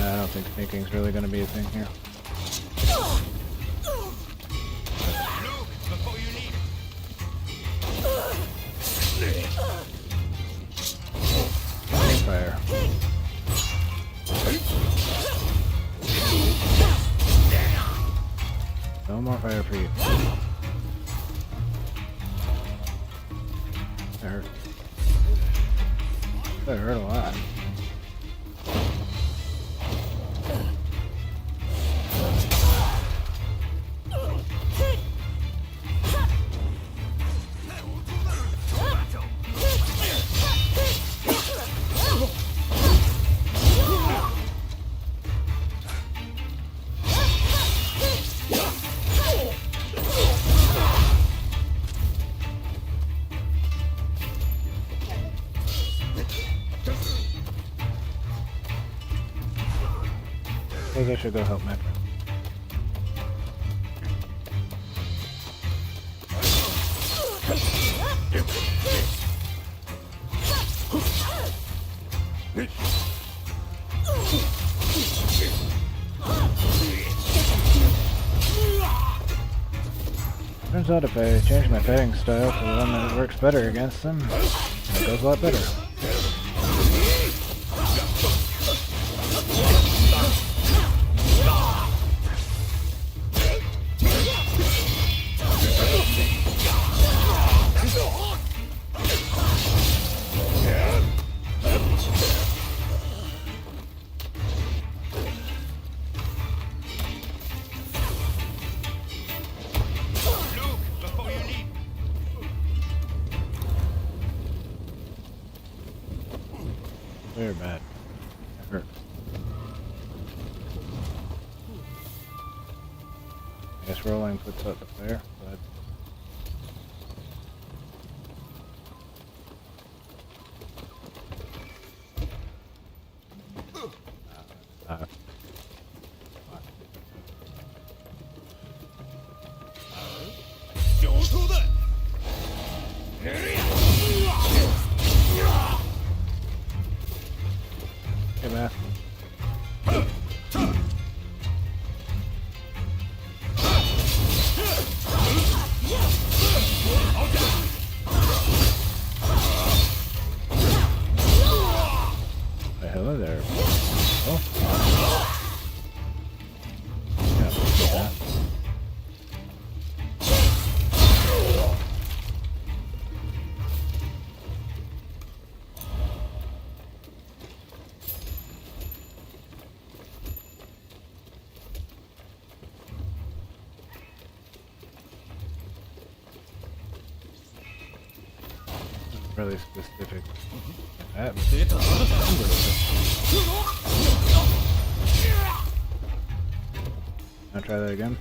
I don't think sneaking's really going to be a thing here. Fire. No more fire for you. That hurt. That hurt a lot. suppose I should go help my friend. Turns out if I change my fighting style to one that works better against them, it goes a lot better. Very bad. It hurts. I guess rolling puts out the flare, but hey man. Hello there. Oh. Yeah, look at that. Really specific. That. I'll try that again.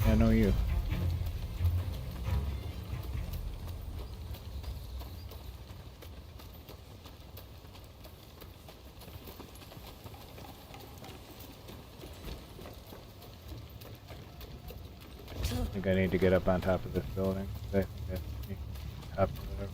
I know you. I think I need to get up on top of this building. I think I need to top of whatever.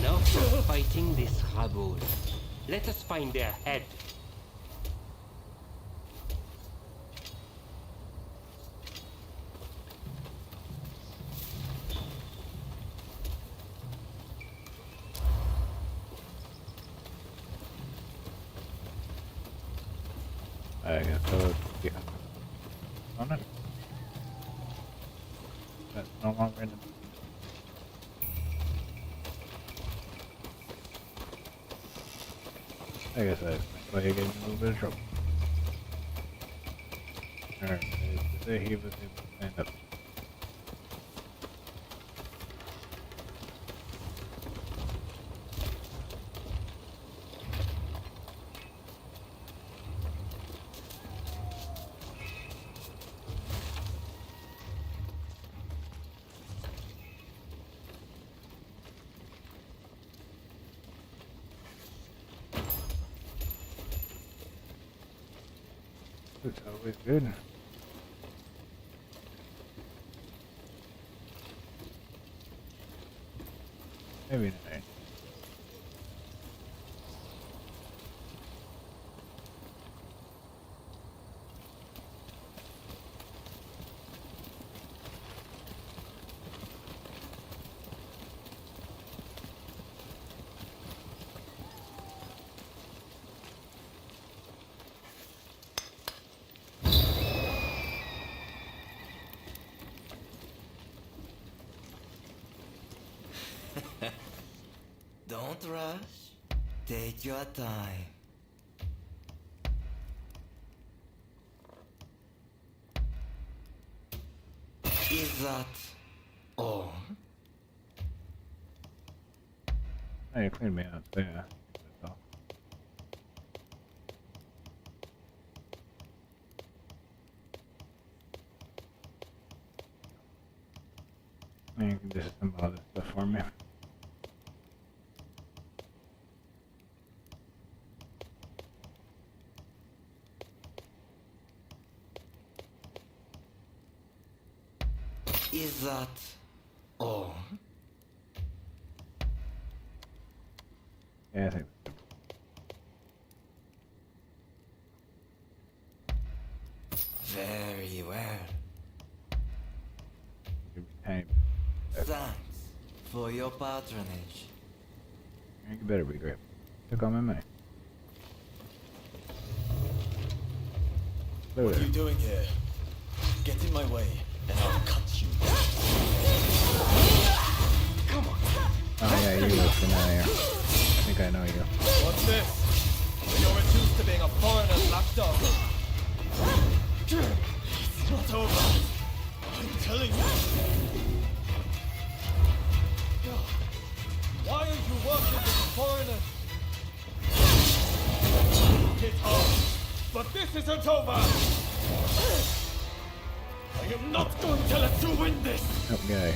Now for fighting this rabble. Let us find their head. I guess so. Yeah. On it. That's no longer in the. I guess that's why he gave me a little bit of trouble. Alright, to say he was able to stand up. It's always good. Maybe not. Don't rush. Take your time. Is that all? Oh, you cleaned me out, so yeah. That's all. And you can disassemble all this stuff for me. Is that all? Yeah, I think. Very well. Tiny. Thanks for your patronage. You better be great. Took all my money. What are you doing here? Get in my way, and I'll cut you. Come on. Oh yeah, you look familiar. I think I know you. What's this? You're reduced to being a foreigner's lapdog. It's not over. I'm telling you. Why are you working with foreigners? It's hard, but this isn't over. I am not going to let you win this. Okay.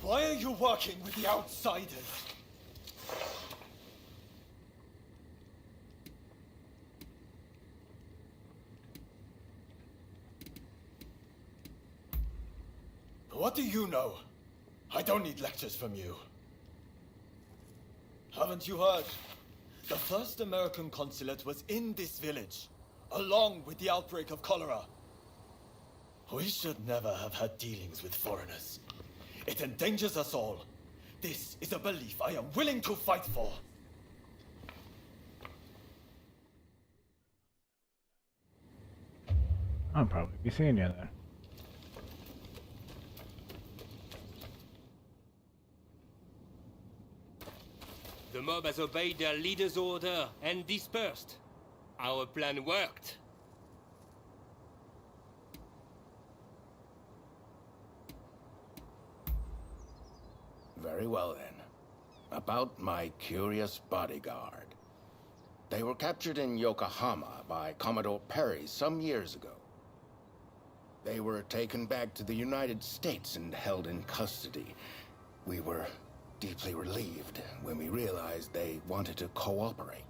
Why are you working with the outsiders? What do you know? I don't need lectures from you. Haven't you heard? The first American consulate was in this village, along with the outbreak of cholera. We should never have had dealings with foreigners. It endangers us all. This is a belief I am willing to fight for. I'll probably be seeing you then. The mob has obeyed their leader's order and dispersed. Our plan worked. Very well then. About my curious bodyguard. They were captured in Yokohama by Commodore Perry some years ago. They were taken back to the United States and held in custody. We were deeply relieved when we realized they wanted to cooperate.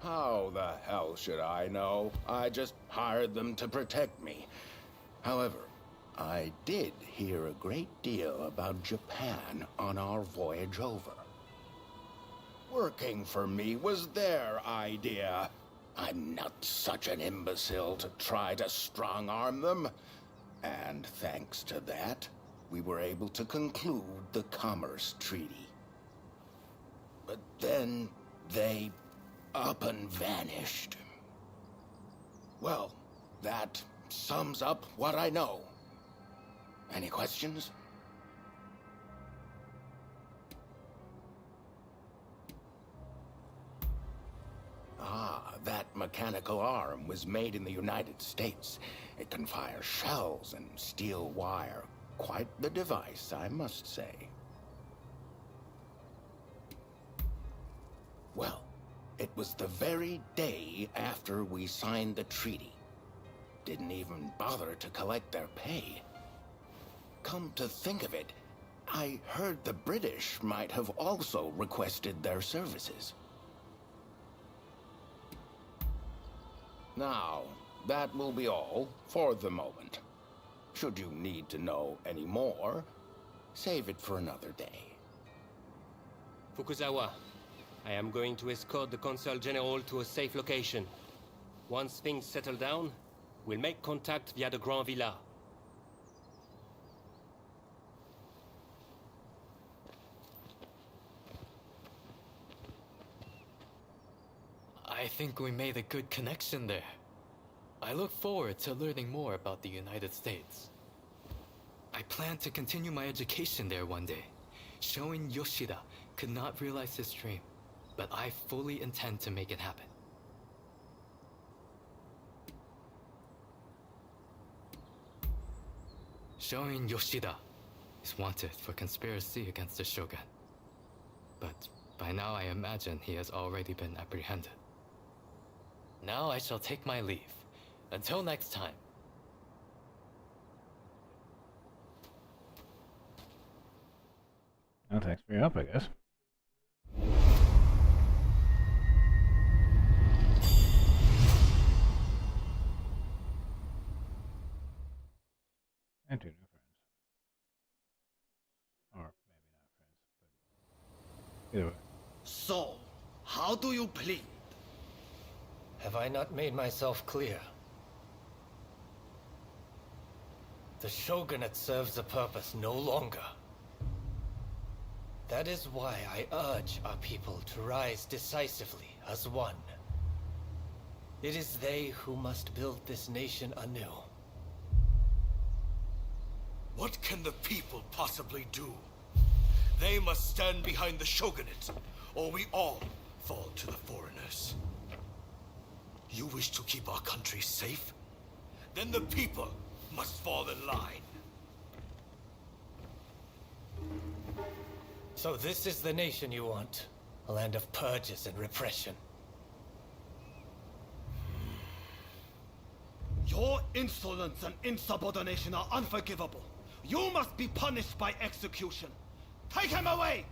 How the hell should I know? I just hired them to protect me. However, I did hear a great deal about Japan on our voyage over. Working for me was their idea. I'm not such an imbecile to try to strong-arm them. And thanks to that, we were able to conclude the Commerce Treaty. But then they up and vanished. Well, that sums up what I know. Any questions? Ah, that mechanical arm was made in the United States. It can fire shells and steel wire. Quite the device, I must say. Well, it was the very day after we signed the treaty. Didn't even bother to collect their pay. Come to think of it, I heard the British might have also requested their services. Now, that will be all for the moment. Should you need to know any more, save it for another day. Fukuzawa, I am going to escort the Consul General to a safe location. Once things settle down, we'll make contact via the Grand Villa. I think we made a good connection there. I look forward to learning more about the United States. I plan to continue my education there one day. Shoin Yoshida could not realize his dream, but I fully intend to make it happen. Shoin Yoshida is wanted for conspiracy against the Shogun. But by now I imagine he has already been apprehended. Now I shall take my leave. Until next time. Well, thanks for your help, I guess. And 2 new friends. Or maybe not friends, but either way. So, how do you plead? Have I not made myself clear? The shogunate serves a purpose no longer. That is why I urge our people to rise decisively as one. It is they who must build this nation anew. What can the people possibly do? They must stand behind the shogunate, or we all fall to the foreigners. You wish to keep our country safe? Then the people must fall in line. So this is the nation you want? A land of purges and repression. Your insolence and insubordination are unforgivable. You must be punished by execution. Take him away!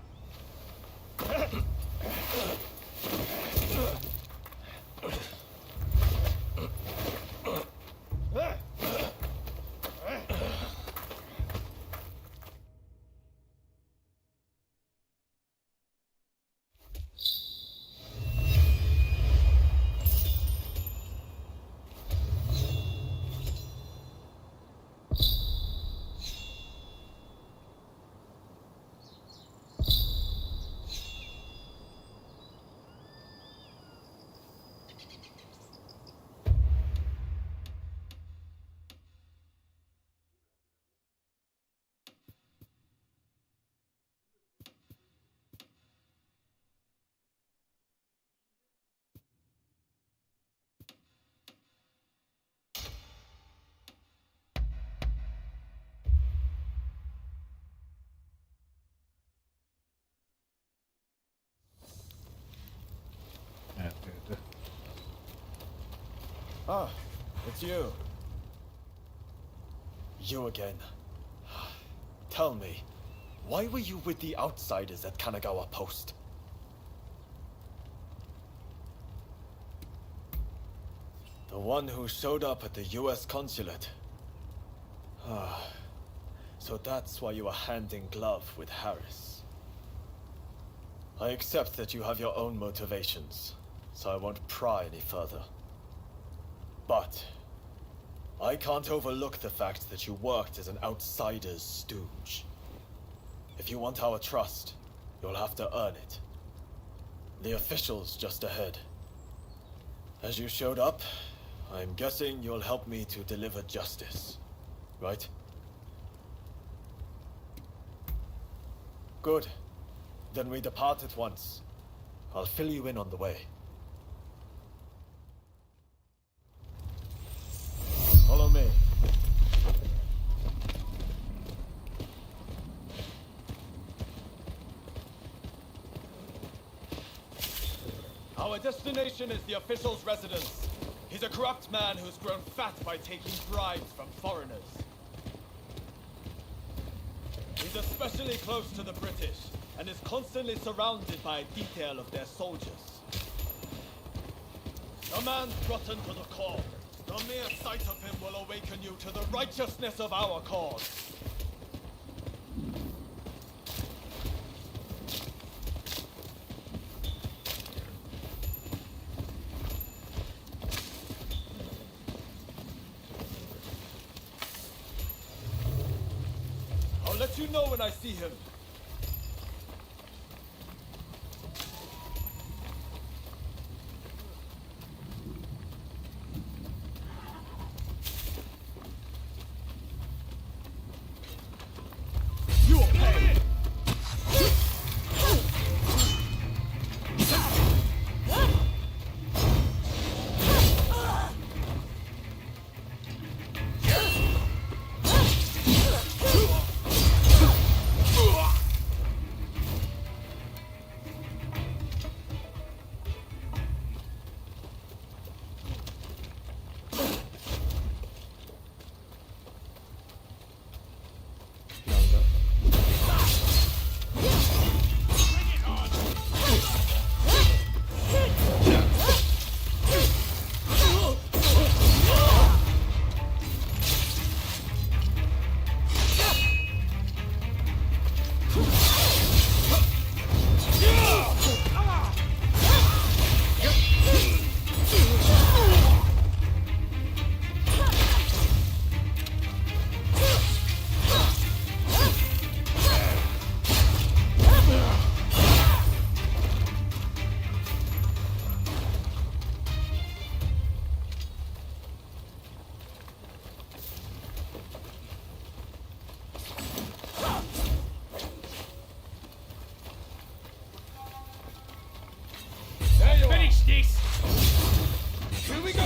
Ah, it's you. You again. Tell me, why were you with the outsiders at Kanagawa Post? The one who showed up at the US consulate. Ah, so that's why you were hand in glove with Harris. I accept that you have your own motivations, so I won't pry any further. But I can't overlook the fact that you worked as an outsider's stooge. If you want our trust, you'll have to earn it. The officials just ahead. As you showed up, I'm guessing you'll help me to deliver justice, right? Good. Then we depart at once. I'll fill you in on the way. Follow me. Our destination is the official's residence. He's a corrupt man who's grown fat by taking bribes from foreigners. He's especially close to the British, and is constantly surrounded by a detail of their soldiers. A man rotten to the core. The mere sight of him will awaken you to the righteousness of our cause. let you know when I see him. You'll pay! Finish this! Here we go!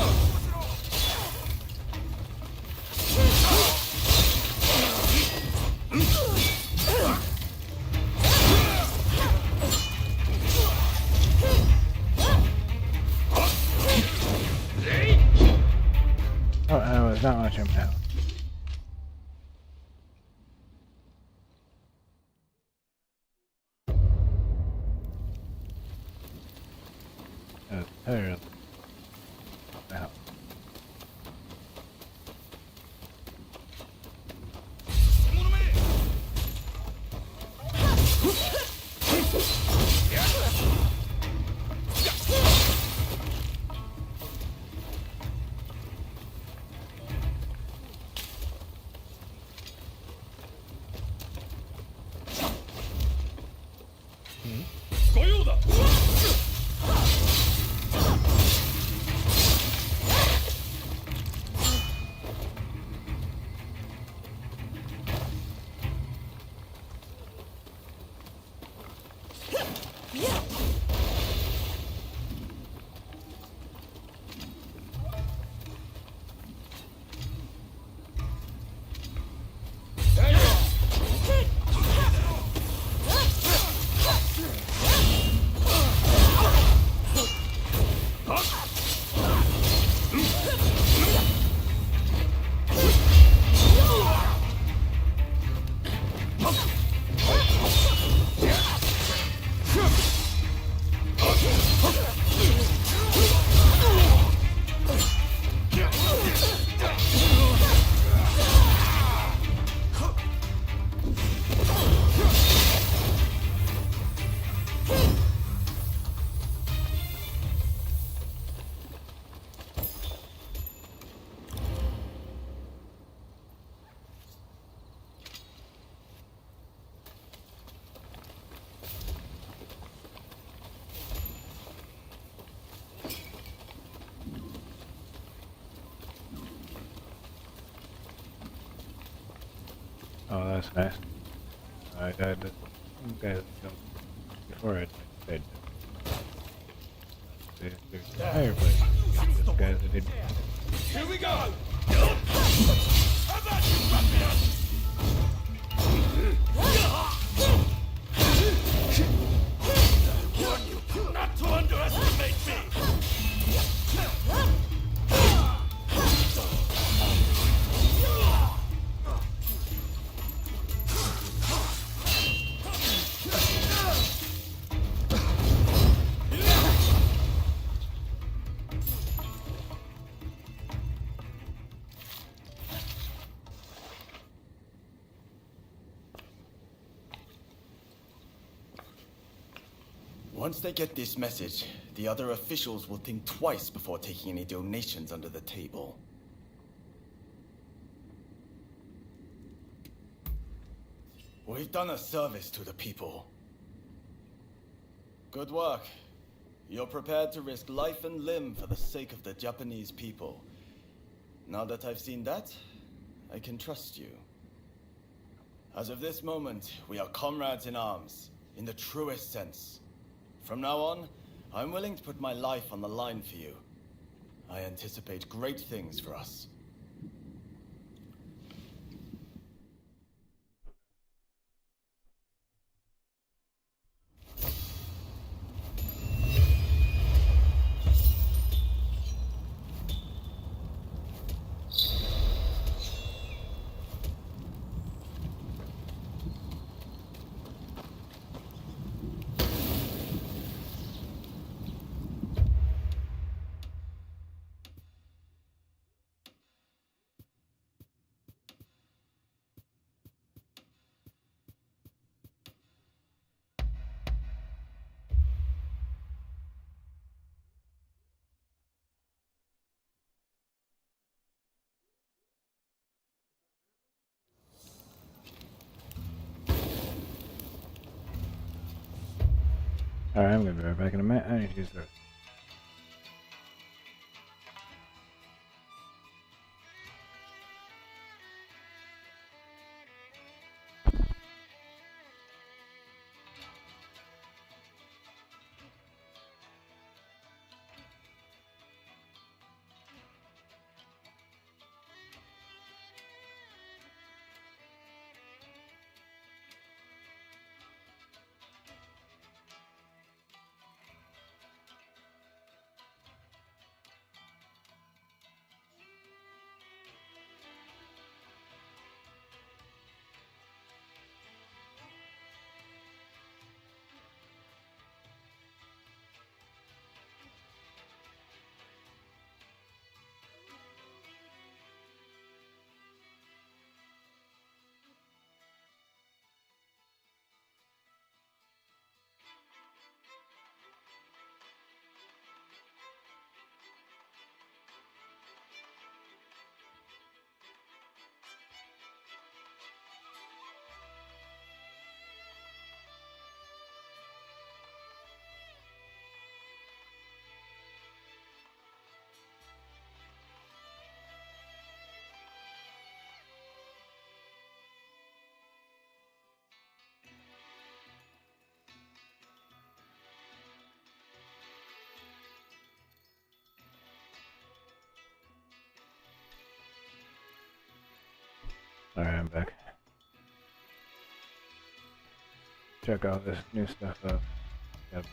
Oh, I was not much him now. Entirely. Now. Oh, that's nice. I died before I died. There's a fireplace. Those guys that did. Here we go! How about you, ruffian? I warn you not to underestimate me! Once they get this message, the other officials will think twice before taking any donations under the table. We've done a service to the people. Good work. You're prepared to risk life and limb for the sake of the Japanese people. Now that I've seen that, I can trust you. As of this moment, we are comrades in arms, in the truest sense. From now on, I'm willing to put my life on the line for you. I anticipate great things for us. Alright, I'm gonna be right back in a minute. I need to use this. Alright, I'm back. Check all this new stuff out. Got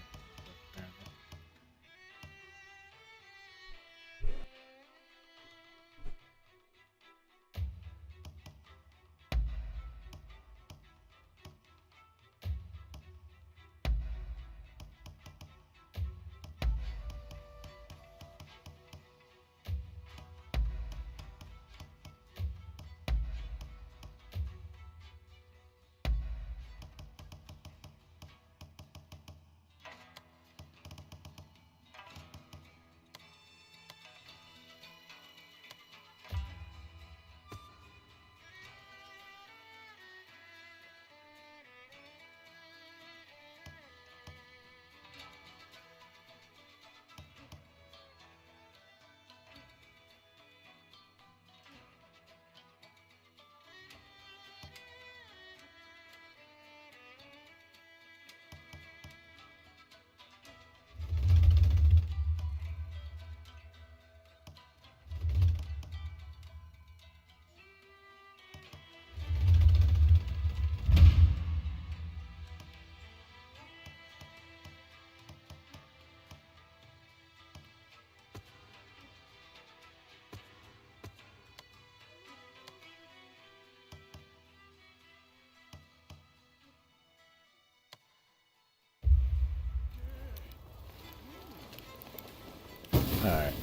Alright.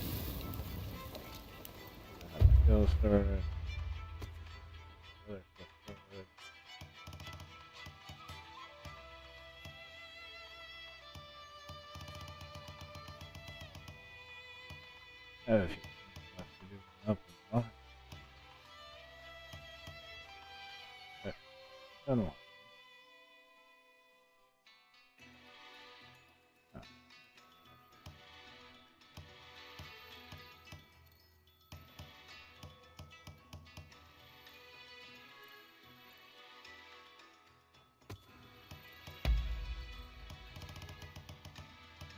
Still started. Other stuff started. I have a few things left to do up and on. But done one.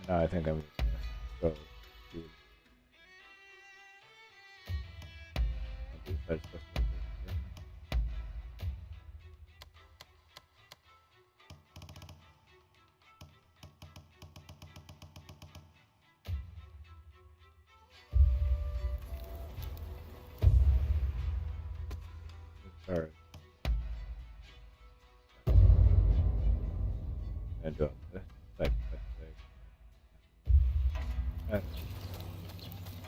No, I think I'm just gonna go do that stuff a little bit. Start. And do this side quest thing. And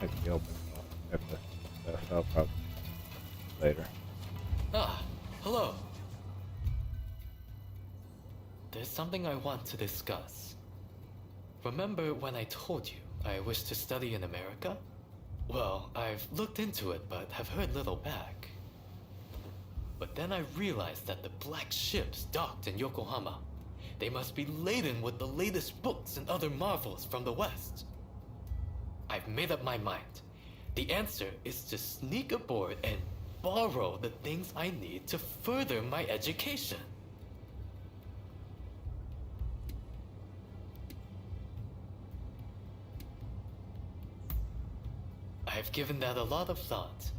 I can be open if this stuff. I'll probably later. Ah, hello. There's something I want to discuss. Remember when I told you I wish to study in America? Well, I've looked into it, but have heard little back. But then I realized that the black ships docked in Yokohama. They must be laden with the latest books and other marvels from the West. I've made up my mind. The answer is to sneak aboard and borrow the things I need to further my education. I've given that a lot of thought.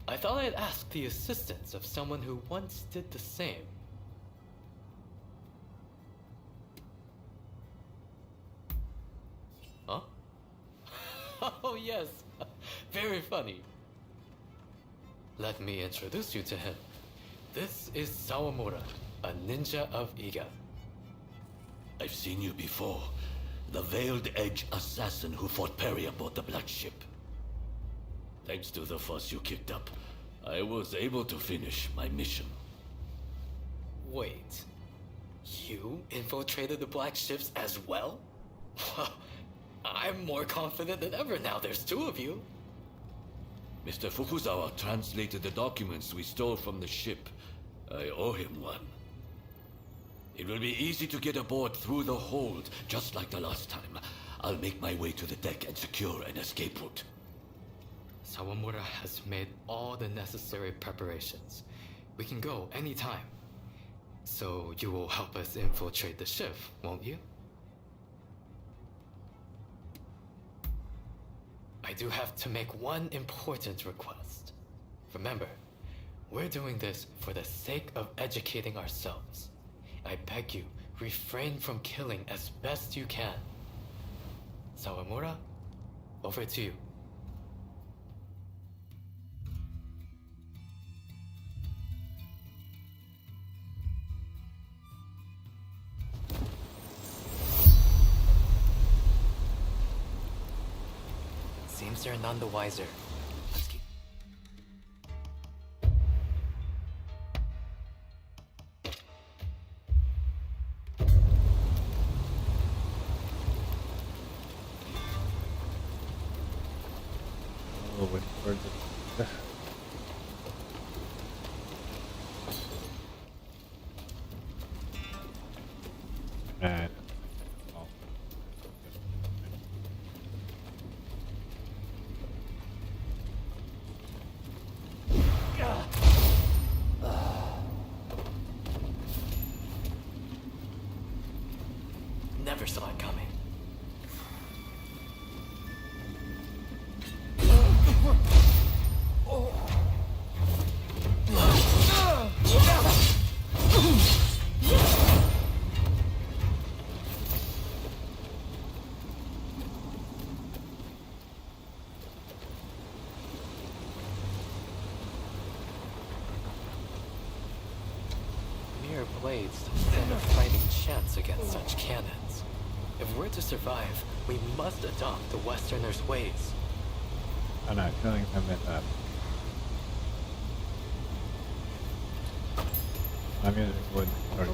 I thought I'd ask the assistance of someone who once did the same. Huh? Oh yes, very funny. Let me introduce you to him. This is Sawamura, a ninja of Iga. I've seen you before. The Veiled Edge assassin who fought Perry aboard the Black Ship. Thanks to the fuss you kicked up, I was able to finish my mission. Wait, you infiltrated the Black Ships as well? I'm more confident than ever now there's two of you. Mr. Fukuzawa translated the documents we stole from the ship. I owe him one. It will be easy to get aboard through the hold, just like the last time. I'll make my way to the deck and secure an escape route. Sawamura has made all the necessary preparations. We can go anytime. So you will help us infiltrate the ship, won't you? I do have to make one important request. Remember, we're doing this for the sake of educating ourselves. I beg you, refrain from killing as best you can. Sawamura, over to you. Seems they're none the wiser. Let's keep... Oh, wait for this. And Never saw it coming. Mere blades stand a fighting chance against such cannons. If we're to survive, we must adopt the Westerners' ways. I'm not killing them at that. I'm using wood. Sorry.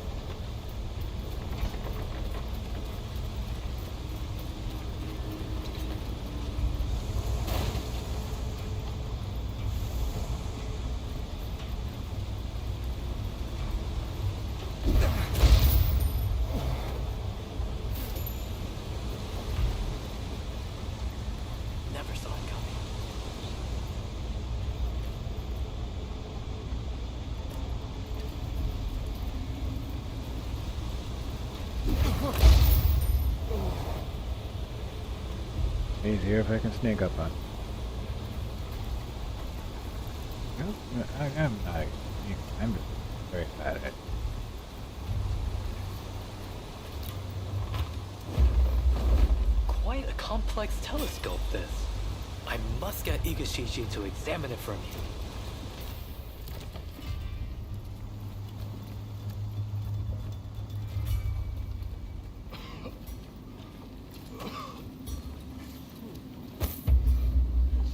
Never saw it coming. Easier if I can sneak up on. Nope, I'm not. I'm just very bad at it. Quite a complex telescope, this. I must get Igashishi to examine it for me.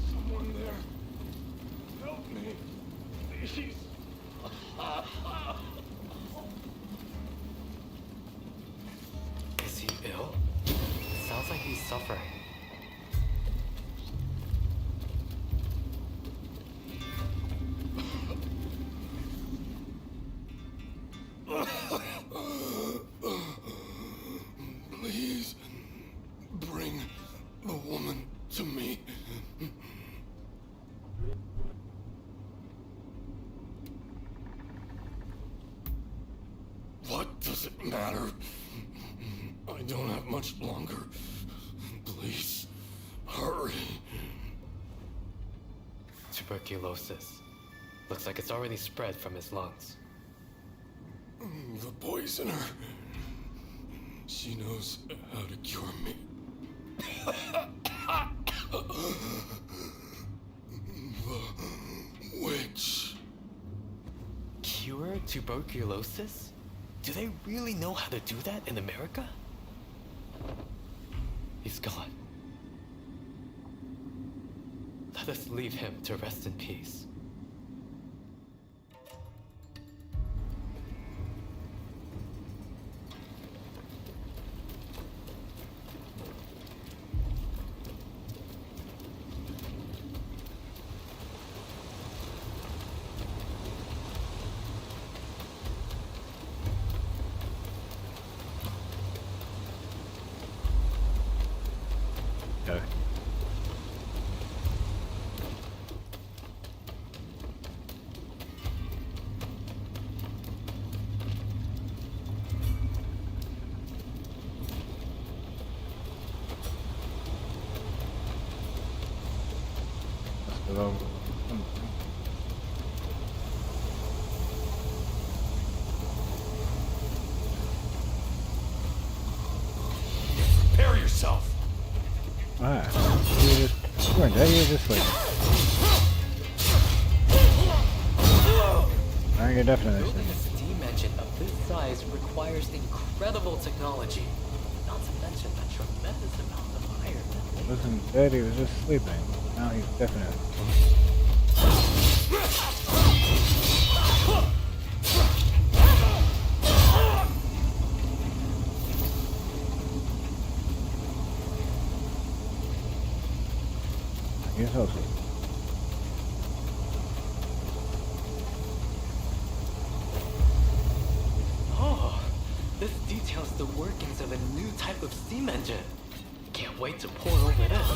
Someone there. Help me. Please. Is he ill? Sounds like he's suffering. Please bring the woman to me. What does it matter? I don't have much longer. Please, hurry. Tuberculosis. Looks like it's already spread from his lungs. The poisoner. She knows how to cure me. The witch. Cure tuberculosis? Do they really know how to do that in America? He's gone. Let us leave him to rest in peace. Okay. Let's go over. Prepare yourself. Ah, you weren't dead, you were just like... Now you're definitely Building a steam engine of this size requires incredible technology. Not to mention a tremendous amount of iron. He wasn't dead, he was just sleeping. Now he's definitely... He's also... Oh, this details the workings of a new type of steam engine. Can't wait to pour over this.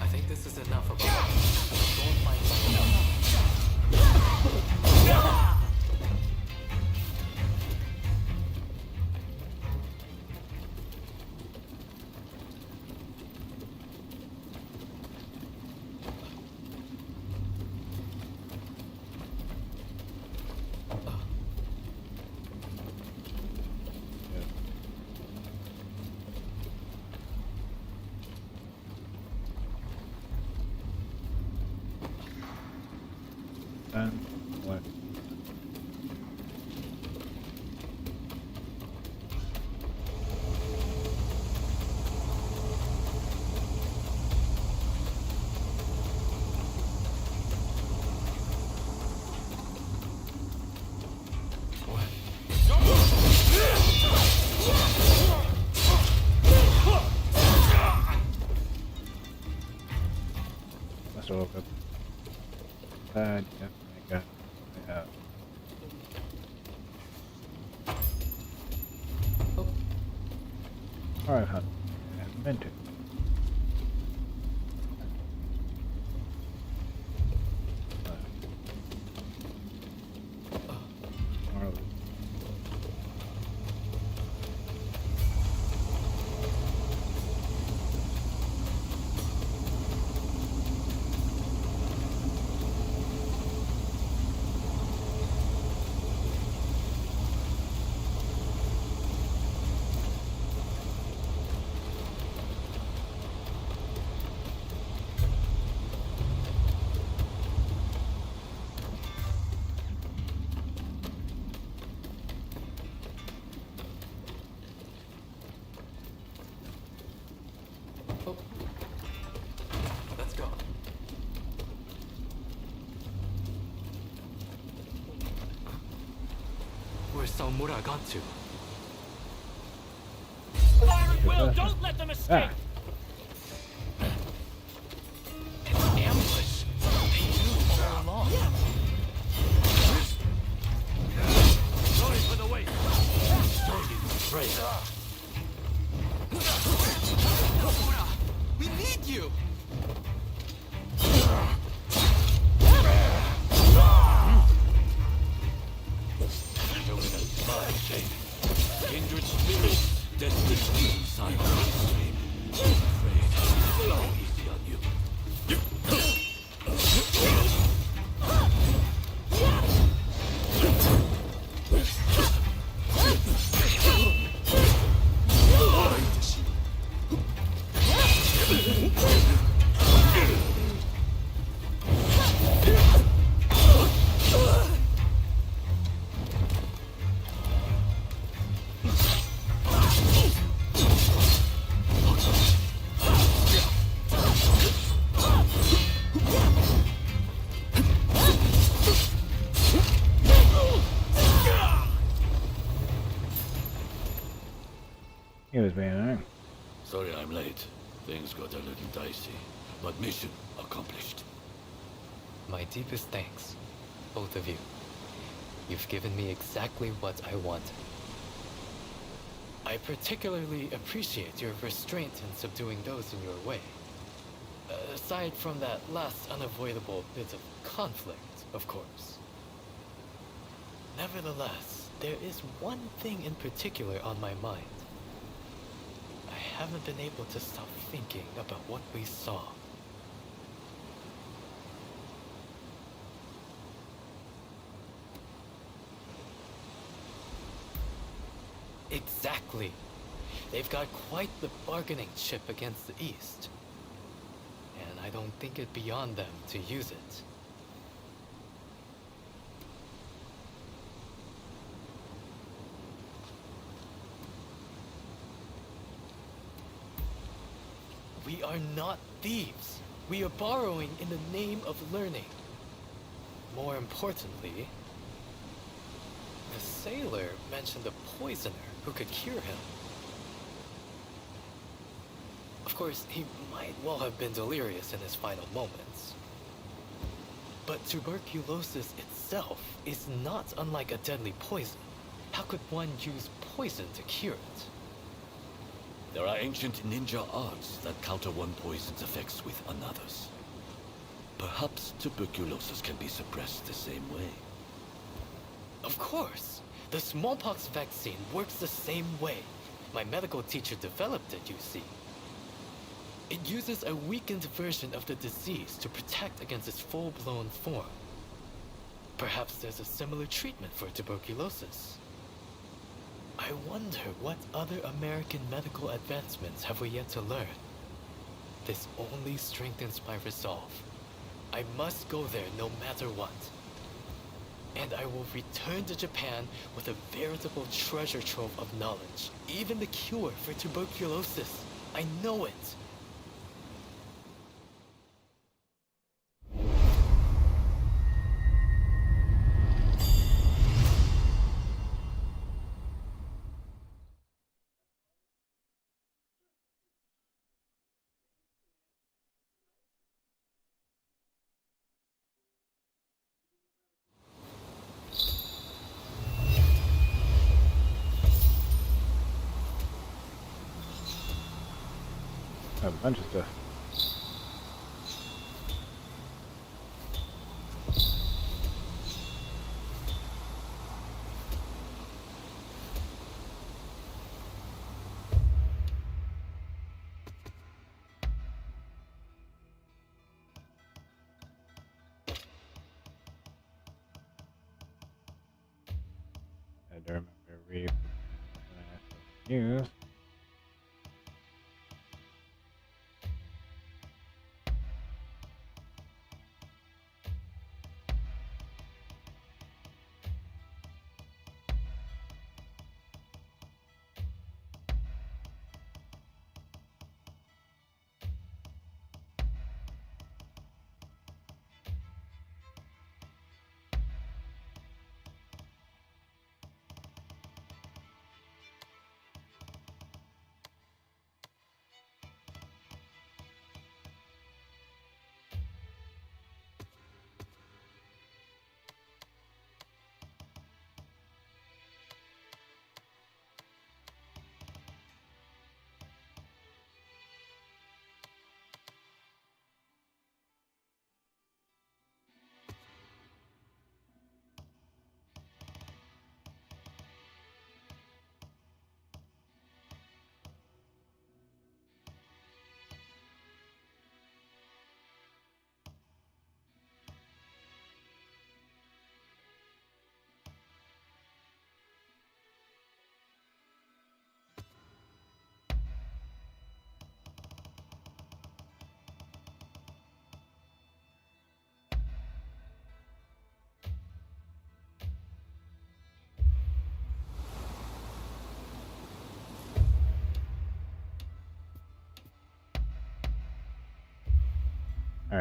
I think this is enough of it. Let's go and find something else. Then what? Must have woke up. Yeah, I got it. Alright, hun. I meant it. where Salmura got to. Fire at will! Don't let them escape! An ambush! They knew all along. Sorry for the wait. Right. We need you! My shape. Kindred spirits, destiny inside my stream. Afraid. No easy on you. He was being annoying. Sorry I'm late. Things got a little dicey. But mission accomplished. My deepest thanks, both of you. You've given me exactly what I wanted. I particularly appreciate your restraint in subduing those in your way. Aside from that last unavoidable bit of conflict, of course. Nevertheless, there is one thing in particular on my mind. I haven't been able to stop thinking about what we saw. Exactly. They've got quite the bargaining chip against the East. And I don't think it beyond them to use it. We are not thieves. We are borrowing in the name of learning. More importantly, the sailor mentioned a poisoner who could cure him. Of course, he might well have been delirious in his final moments. But tuberculosis itself is not unlike a deadly poison. How could one use poison to cure it? There are ancient ninja arts that counter one poison's effects with another's. Perhaps tuberculosis can be suppressed the same way. Of course! The smallpox vaccine works the same way. My medical teacher developed it, you see. It uses a weakened version of the disease to protect against its full-blown form. Perhaps there's a similar treatment for tuberculosis. I wonder what other American medical advancements have we yet to learn? This only strengthens my resolve. I must go there no matter what. And I will return to Japan with a veritable treasure trove of knowledge. Even the cure for tuberculosis. I know it. A bunch of stuff. I had to remember to read news.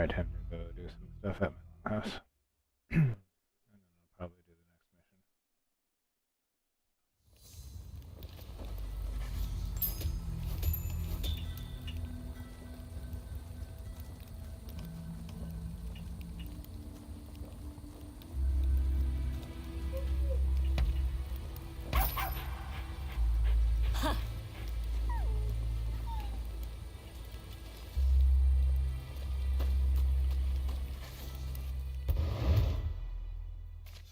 I tend to go do some stuff at my house. And then I'll probably do the next mission.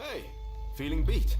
Hey, feeling beat?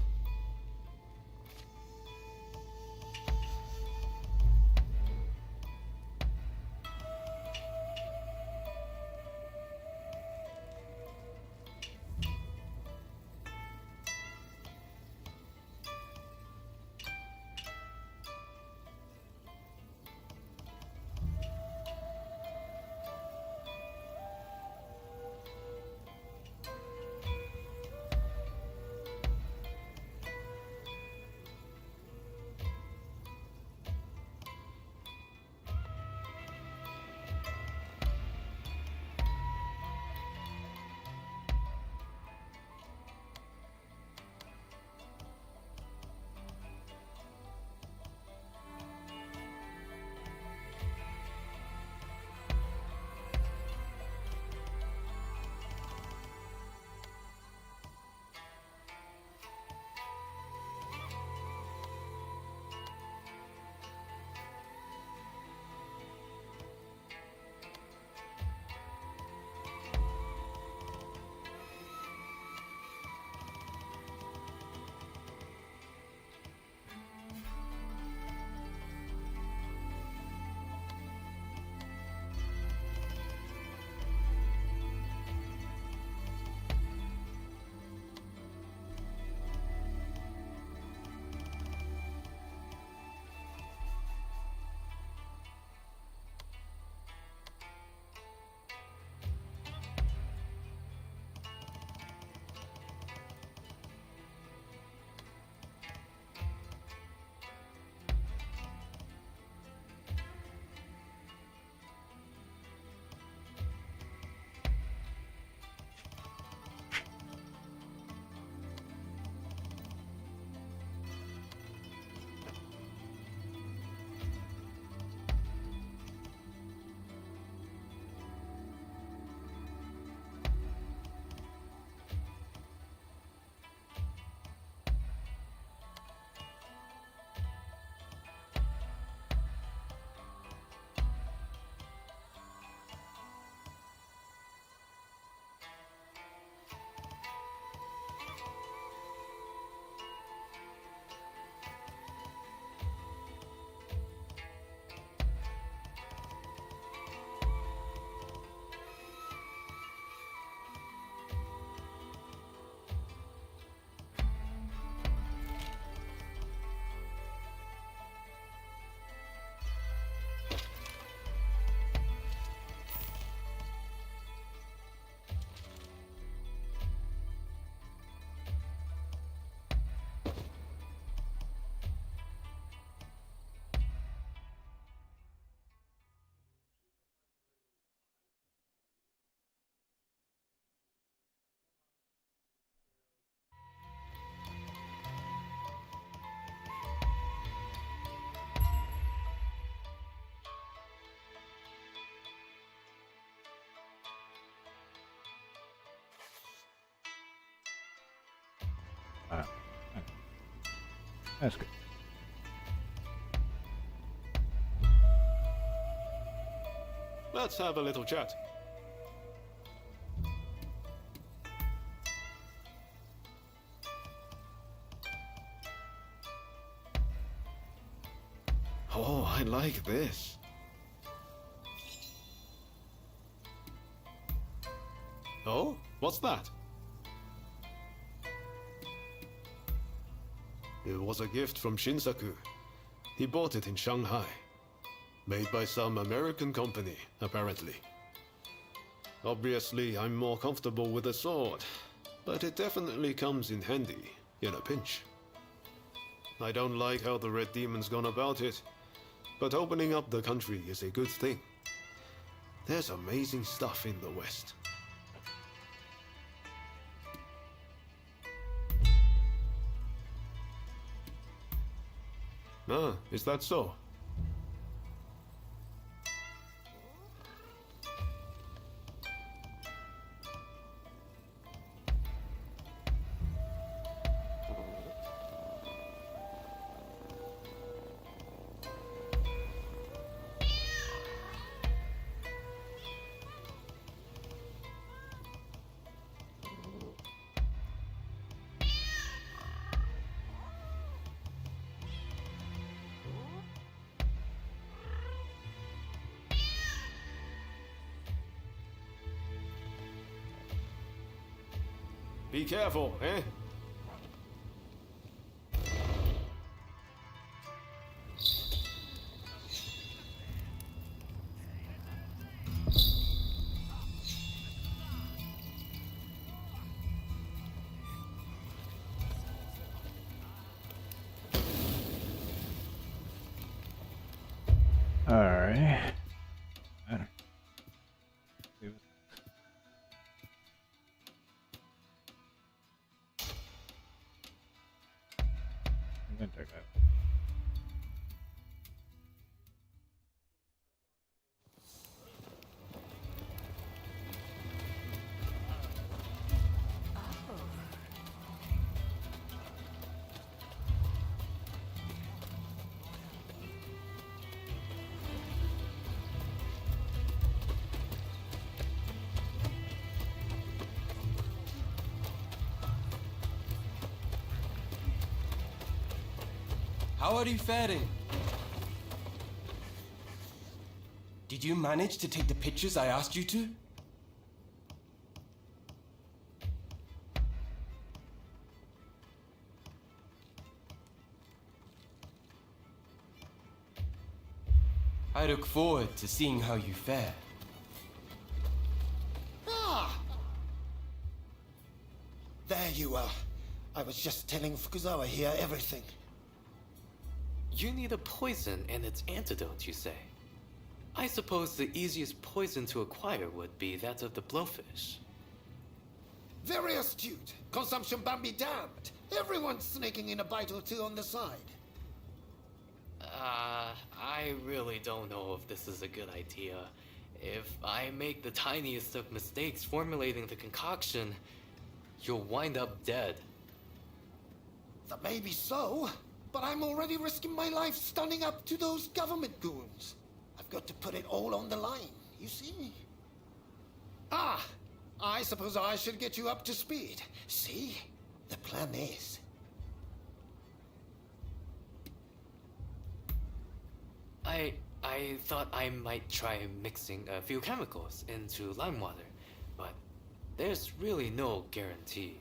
That's good. Let's have a little chat. Oh, I like this. Oh, what's that? It was a gift from Shinsaku. He bought it in Shanghai. Made by some American company, apparently. Obviously, I'm more comfortable with a sword, but it definitely comes in handy, in a pinch. I don't like how the Red Demon's gone about it, but opening up the country is a good thing. There's amazing stuff in the West. Ah, is that so? Be careful, eh? Alright. How are you faring? Did you manage to take the pictures I asked you to? I look forward to seeing how you fare. Ah! There you are. I was just telling Fukuzawa here everything. You need a poison and its antidote, you say? I suppose the easiest poison to acquire would be that of the blowfish. Very astute. Consumption ban be damned. Everyone's sneaking in a bite or two on the side. I really don't know if this is a good idea. If I make the tiniest of mistakes formulating the concoction, you'll wind up dead. That may be so, but I'm already risking my life standing up to those government goons. I've got to put it all on the line, you see? Ah! I suppose I should get you up to speed. See? The plan is... I thought I might try mixing a few chemicals into lime water, but there's really no guarantee.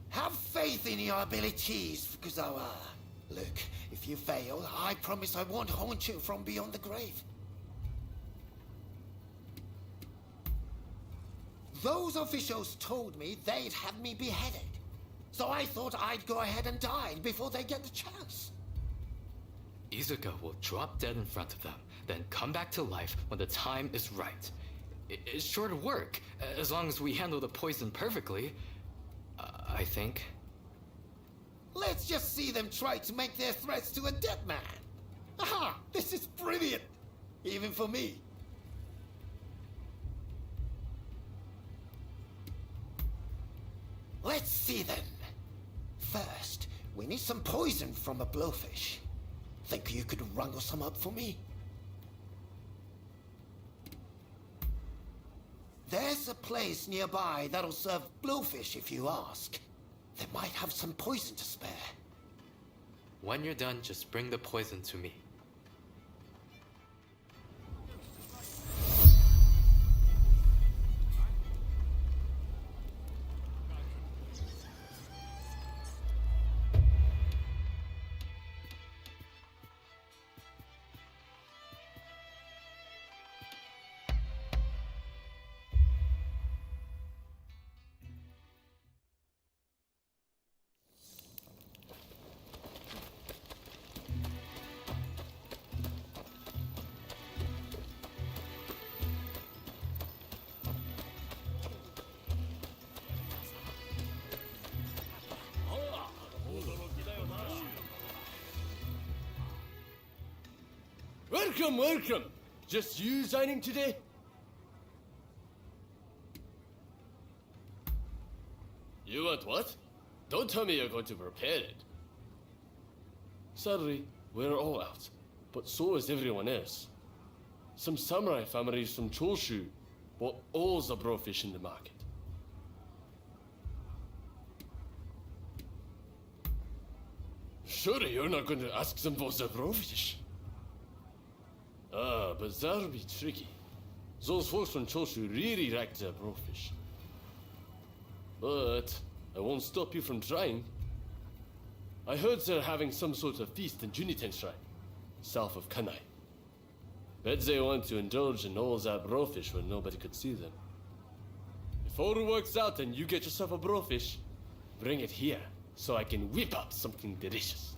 Have faith in your abilities, Fukuzawa. Look, if you fail, I promise I won't haunt you from beyond the grave. Those officials told me they'd have me beheaded. So I thought I'd go ahead and die before they get the chance. Izuka will drop dead in front of them, then come back to life when the time is right. It's sure to work, as long as we handle the poison perfectly, I think. Let's just see them try to make their threats to a dead man. Aha! This is brilliant! Even for me. Let's see then. First, we need some poison from a blowfish. Think you could wrangle some up for me? There's a place nearby that'll serve blowfish if you ask. They might have some poison to spare. When you're done, just bring the poison to me. Welcome, welcome. Just you signing today? You want what? Don't tell me you're going to prepare it. Sadly, we're all out, but so is everyone else. Some samurai families from Choshu bought all the blowfish in the market. Surely you're not going to ask them for the blowfish. Ah, but that'll be tricky. Those folks from Choshu really like their blowfish. But I won't stop you from trying. I heard they're having some sort of feast in Juniten Shrine, south of Kanai. Bet they want to indulge in all that blowfish when nobody could see them. If all works out and you get yourself a blowfish, bring it here so I can whip up something delicious.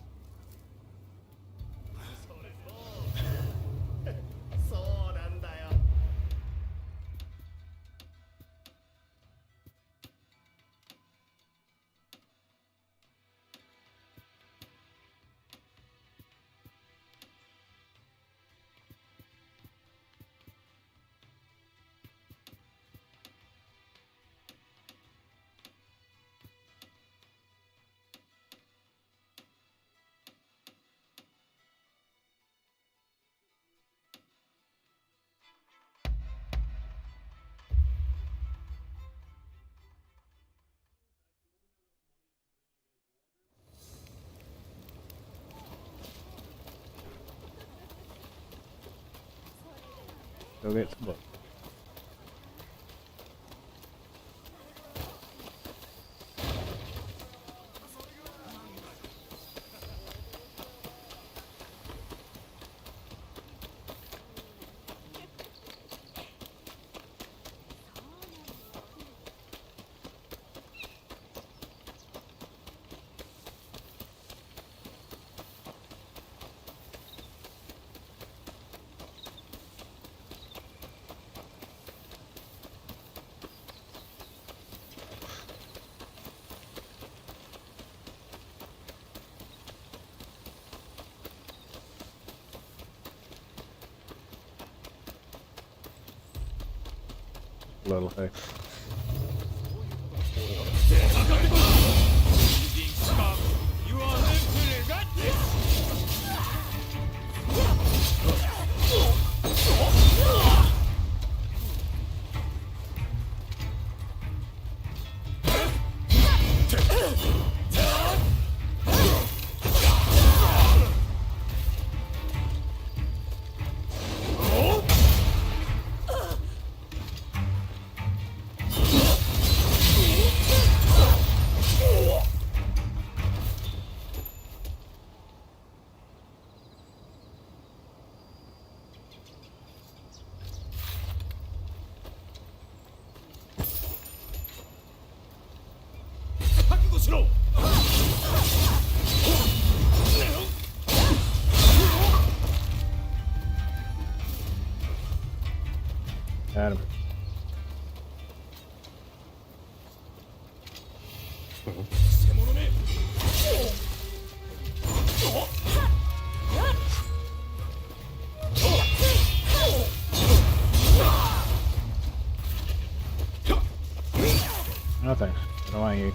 Go get some books. Little thing. Got him. No thanks. I don't want you.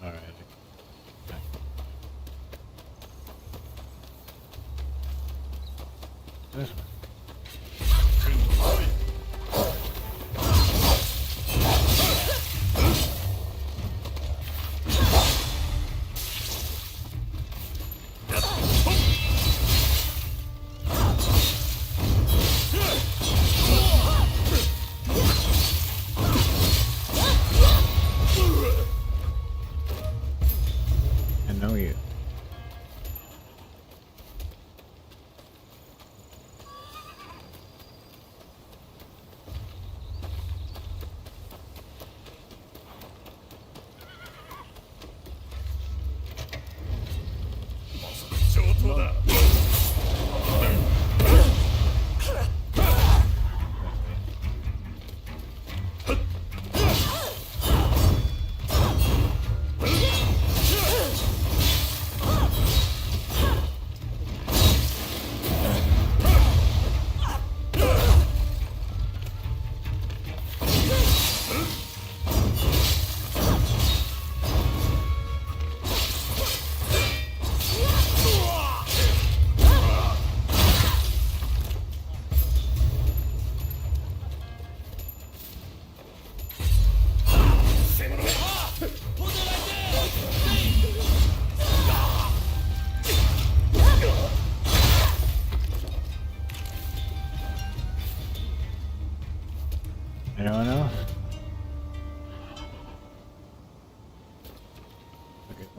Alright. This one.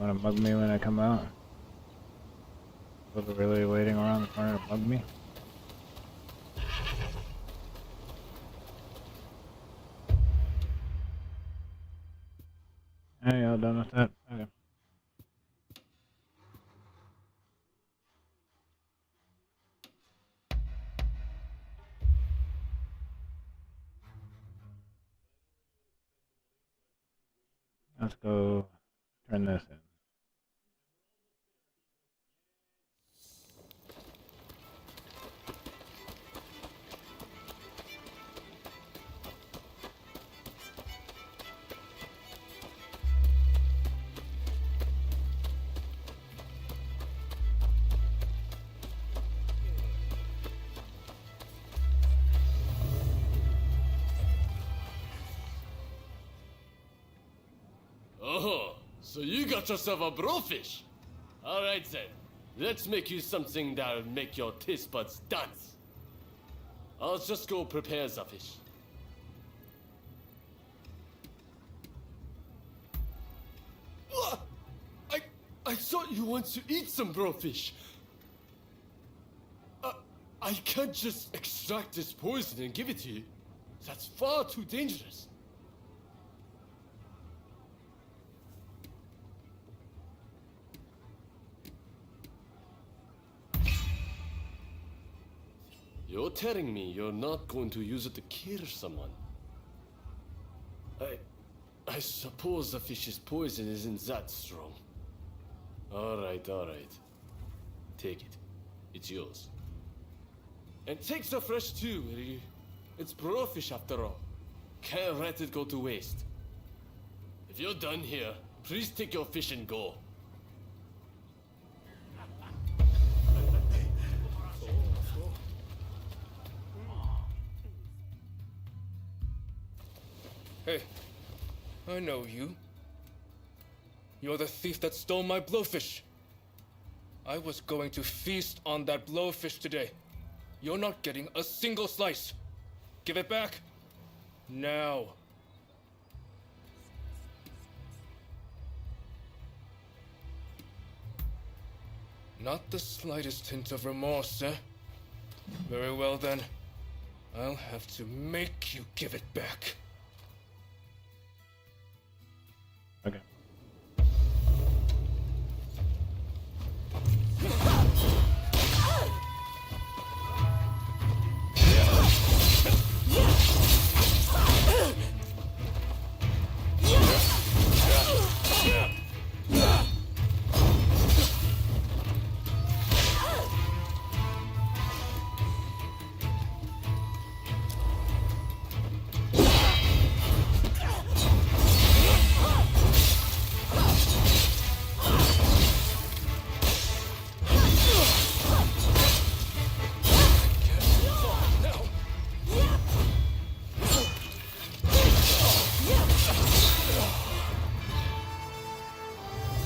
Want to mug me when I come out? People really waiting around the corner to mug me? Hey, y'all done with that? Okay. Let's go turn this in. Oh, so you got yourself a blowfish. All right then, let's make you something that'll make your taste buds dance. I'll just go prepare the fish. What? I thought you wanted to eat some blowfish. I can't just extract this poison and give it to you. That's far too dangerous. You're telling me you're not going to use it to kill someone? I suppose the fish's poison isn't that strong. All right. Take it. It's yours. And take the fresh too, will you? It's blowfish after all. Can't let it go to waste. If you're done here, please take your fish and go. Hey, I know you. You're the thief that stole my blowfish. I was going to feast on that blowfish today. You're not getting a single slice. Give it back. Now. Not the slightest hint of remorse, eh? Very well then. I'll have to make you give it back. Okay.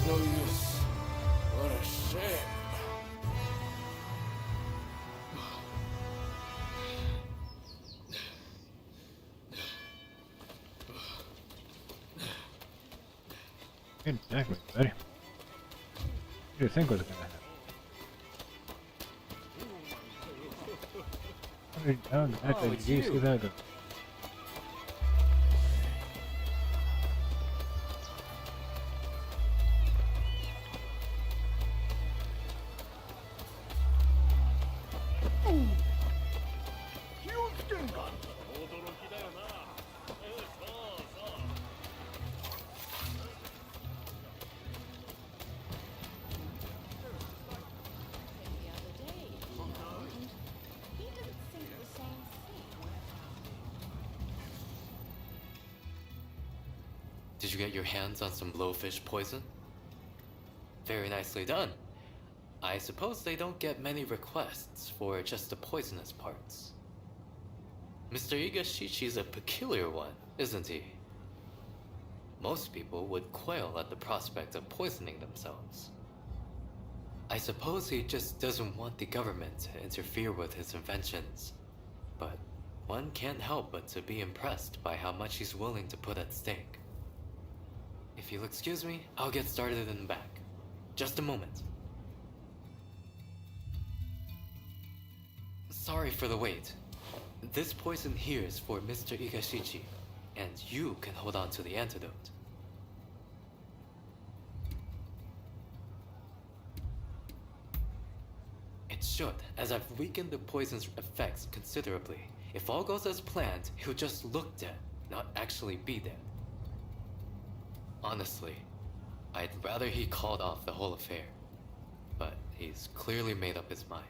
No use. What a shame. Exactly, buddy. What do you think was gonna happen? How exactly did you see that go? Did you get your hands on some blowfish poison? Very nicely done. I suppose they don't get many requests for just the poisonous parts. Mr. Igashichi's a peculiar one, isn't he? Most people would quail at the prospect of poisoning themselves. I suppose he just doesn't want the government to interfere with his inventions. But one can't help but to be impressed by how much he's willing to put at stake. If you'll excuse me, I'll get started in the back. Just a moment. Sorry for the wait. This poison here is for Mr. Igashichi, and you can hold on to the antidote. It should, as I've weakened the poison's effects considerably. If all goes as planned, he'll just look dead, not actually be dead. Honestly, I'd rather he called off the whole affair, but he's clearly made up his mind.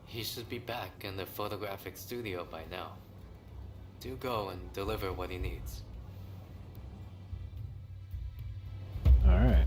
He should be back in the photographic studio by now. Do go and deliver what he needs. Alright.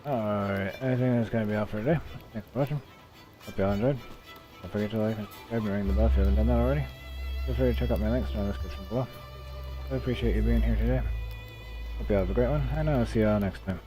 Alright, I think that's gonna be all for today. Thanks for watching. Hope y'all enjoyed. Don't forget to like and subscribe and ring the bell if you haven't done that already. Feel free to check out my links down in the description below. I appreciate you being here today. Hope y'all have a great one, and I'll see y'all next time.